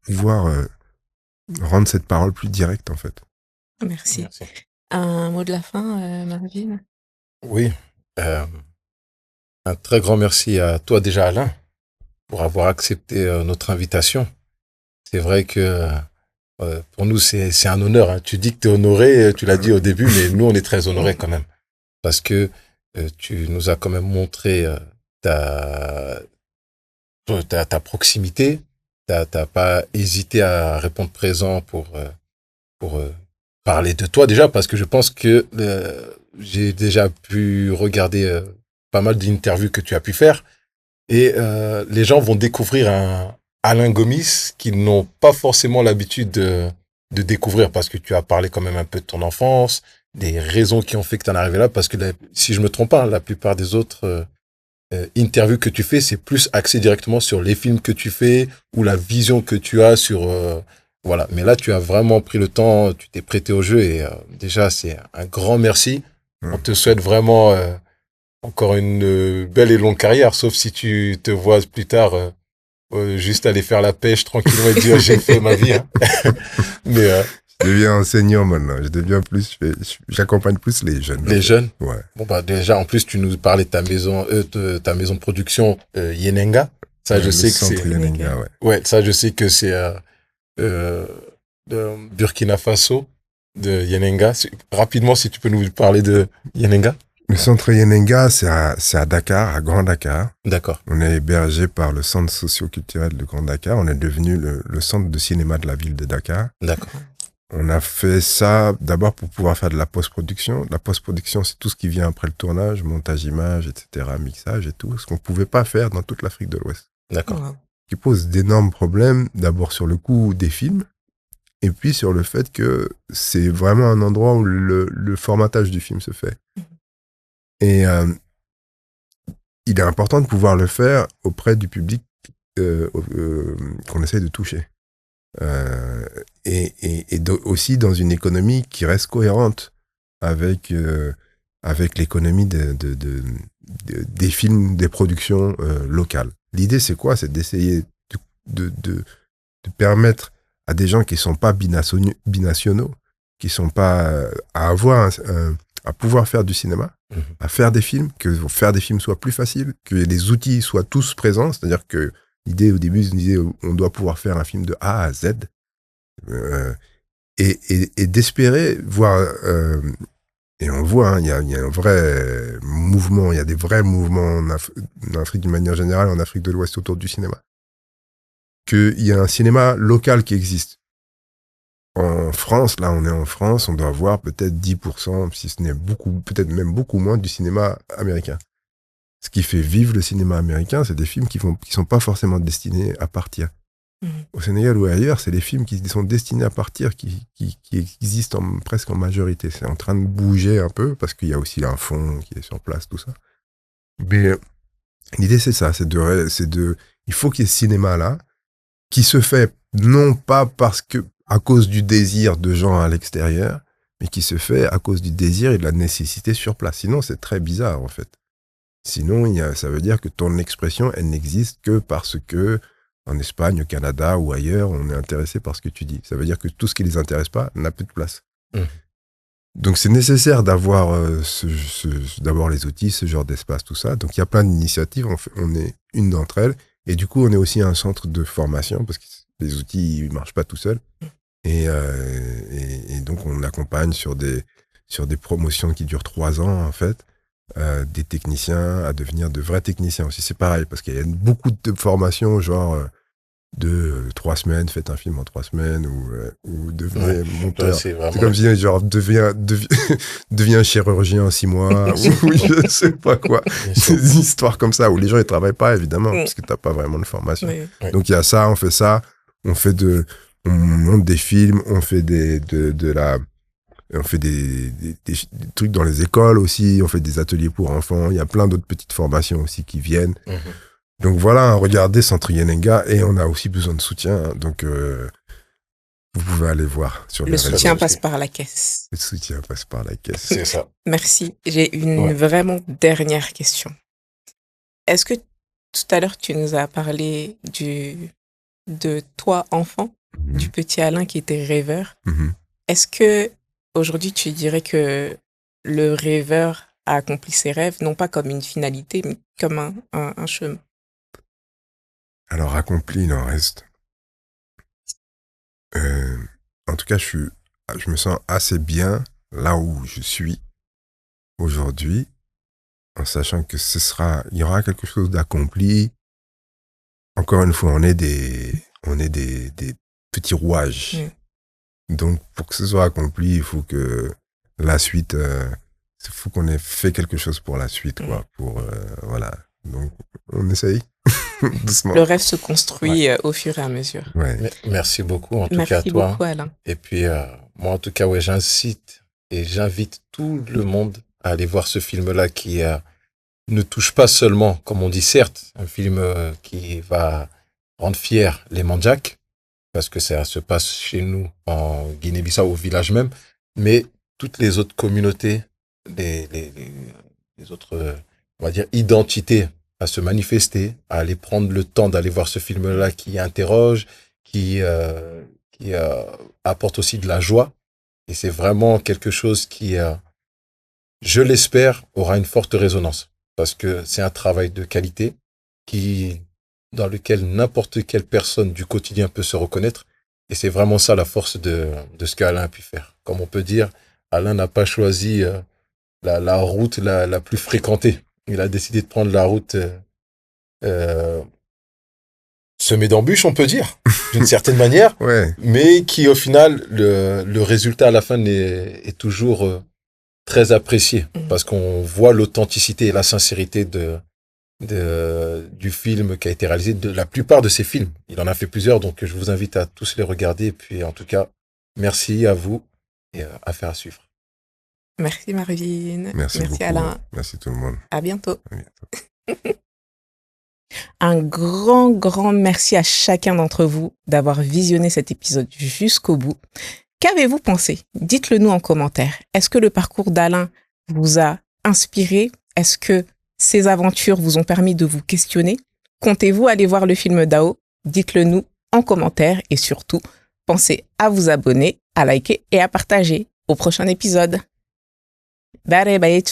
pouvoir rendre cette parole plus directe, en fait.
Merci. Un mot de la fin, Marvin?
Oui. Un très grand merci à toi déjà, Alain, pour avoir accepté notre invitation. C'est vrai que pour nous, c'est un honneur. Hein. Tu dis que tu es honoré, tu l'as dit au début, mais nous, on est très honorés quand même. Parce que tu nous as quand même montré ta proximité. T'as pas hésité à répondre présent pour parler de toi déjà, parce que je pense que j'ai déjà pu regarder pas mal d'interviews que tu as pu faire. Et les gens vont découvrir un Alain Gomis qu'ils n'ont pas forcément l'habitude de découvrir, parce que tu as parlé quand même un peu de ton enfance, des raisons qui ont fait que tu en es arrivé là, parce que si je me trompe pas, la plupart des autres interviews que tu fais, c'est plus axé directement sur les films que tu fais ou la vision que tu as sur... voilà. Mais là, tu as vraiment pris le temps, tu t'es prêté au jeu et déjà, c'est un grand merci. On te souhaite vraiment encore une belle et longue carrière, sauf si tu te vois plus tard juste aller faire la pêche tranquillement et dire j'ai fait ma vie. Hein. Mais
je deviens enseignant maintenant. J'accompagne plus les jeunes.
Les jeunes.
Ouais.
Bon bah déjà en plus tu nous parlais de ta maison de production Yenenga. Ça je sais que c'est
Yenenga, ouais.
Ouais, ça je sais que c'est de Burkina Faso de Yenenga. Rapidement si tu peux nous parler de Yenenga.
Le centre Yenenga, c'est à Dakar, à Grand Dakar.
D'accord.
On est hébergé par le centre socio-culturel de Grand Dakar. On est devenu le centre de cinéma de la ville de Dakar.
D'accord.
On a fait ça d'abord pour pouvoir faire de la post-production. La post-production, c'est tout ce qui vient après le tournage, montage image, etc., mixage et tout, ce qu'on ne pouvait pas faire dans toute l'Afrique de l'Ouest.
D'accord.
Wow.
Qui pose d'énormes problèmes, d'abord sur le coût des films, et puis sur le fait que c'est vraiment un endroit où le formatage du film se fait. Et il est important de pouvoir le faire auprès du public qu'on essaye de toucher. Aussi dans une économie qui reste cohérente avec l'économie des films, des productions locales. L'idée, c'est quoi? C'est d'essayer de permettre à des gens qui ne sont pas binationaux, qui ne sont pas à pouvoir faire du cinéma, à faire des films, que faire des films soit plus facile, que les outils soient tous présents, c'est-à-dire que l'idée au début, c'est disait on doit pouvoir faire un film de A à Z, et d'espérer voir, et on voit, hein, il y a un vrai mouvement, il y a des vrais mouvements en Afrique d'une manière générale, en Afrique de l'Ouest autour du cinéma, qu'il y a un cinéma local qui existe. En France, là, on est en France, on doit avoir peut-être 10%, si ce n'est beaucoup, peut-être même beaucoup moins du cinéma américain. Ce qui fait vivre le cinéma américain, c'est des films qui sont pas forcément destinés à partir. Au Sénégal ou ailleurs, c'est des films qui sont destinés à partir, qui existent presque en majorité. C'est en train de bouger un peu, parce qu'il y a aussi un fonds qui est sur place, tout ça. Mais l'idée, c'est ça, il faut qu'il y ait ce cinéma-là, qui se fait non pas à cause du désir de gens à l'extérieur, mais qui se fait à cause du désir et de la nécessité sur place. Sinon, c'est très bizarre, en fait. Sinon, ça veut dire que ton expression, elle n'existe que parce que, en Espagne, au Canada ou ailleurs, on est intéressé par ce que tu dis. Ça veut dire que tout ce qui les intéresse pas n'a plus de place. Donc, c'est nécessaire d'avoir d'avoir les outils, ce genre d'espace, tout ça. Donc, il y a plein d'initiatives. On est une d'entre elles. Et du coup, on est aussi un centre de formation parce que les outils, ils marchent pas tout seuls. Et donc, on accompagne sur des promotions qui durent 3 ans, en fait. Des techniciens à devenir de vrais techniciens aussi. C'est pareil, parce qu'il y a beaucoup de formations, genre de 3 semaines, faites un film en 3 semaines, ou devenez monteur. C'est comme si, genre, deviens chirurgien en 6 mois, ou je sais pas quoi. Des histoires comme ça, où les gens, ils travaillent pas, évidemment, parce que t'as pas vraiment de formation. Donc, il y a ça, on fait on monte des films, on fait on fait des trucs dans les écoles aussi, on fait des ateliers pour enfants, il y a plein d'autres petites formations aussi qui viennent. Donc voilà, regardez Centre Yenenga, et on a aussi besoin de soutien, hein, donc vous pouvez aller voir sur
le soutien passe par la caisse.
Le soutien passe par la caisse.
C'est ça.
Merci. J'ai une vraiment dernière question. Est-ce que tout à l'heure tu nous as parlé de toi enfant, du petit Alain qui était rêveur. Est-ce que aujourd'hui, tu dirais que le rêveur a accompli ses rêves, non pas comme une finalité, mais comme un chemin?
Alors, accompli, il en reste. En tout cas, je me sens assez bien là où je suis aujourd'hui, en sachant que il y aura quelque chose d'accompli. Encore une fois, on est des petits rouages. Donc, pour que ce soit accompli, il faut que la suite, il faut qu'on ait fait quelque chose pour la suite, quoi. Voilà. Donc, on essaye. Doucement.
Le rêve se construit au fur et à mesure.
Merci beaucoup, en tout
Merci
cas, à toi.
Beaucoup, Alain.
Et puis, moi, en tout cas, j'incite et j'invite tout le monde à aller voir ce film-là qui ne touche pas seulement, comme on dit, certes, un film qui va rendre fiers les Mandjaks, parce que ça se passe chez nous en Guinée-Bissau, au village même, mais toutes les autres communautés, les autres, on va dire, identités à se manifester, à aller prendre le temps d'aller voir ce film-là qui interroge, qui apporte aussi de la joie. Et c'est vraiment quelque chose qui, je l'espère, aura une forte résonance, parce que c'est un travail de qualité dans lequel n'importe quelle personne du quotidien peut se reconnaître. Et c'est vraiment ça la force de ce qu'Alain a pu faire. Comme on peut dire, Alain n'a pas choisi la route la plus fréquentée. Il a décidé de prendre la route semée d'embûches, on peut dire, d'une certaine manière, mais qui au final, le résultat à la fin est toujours très apprécié, parce qu'on voit l'authenticité et la sincérité du film qui a été réalisé, de la plupart de ces films. Il en a fait plusieurs, donc je vous invite à tous les regarder. Et puis, en tout cas, merci à vous et affaire à suivre.
Merci Marvin.
Merci beaucoup.
Alain.
Merci tout le monde.
À bientôt.
À bientôt.
Un grand merci à chacun d'entre vous d'avoir visionné cet épisode jusqu'au bout. Qu'avez-vous pensé? Dites-le nous en commentaire. Est-ce que le parcours d'Alain vous a inspiré? Est-ce que ces aventures vous ont permis de vous questionner? Comptez-vous aller voir le film Dao? Dites-le nous en commentaire et surtout, pensez à vous abonner, à liker et à partager. Au prochain épisode. Bye bye.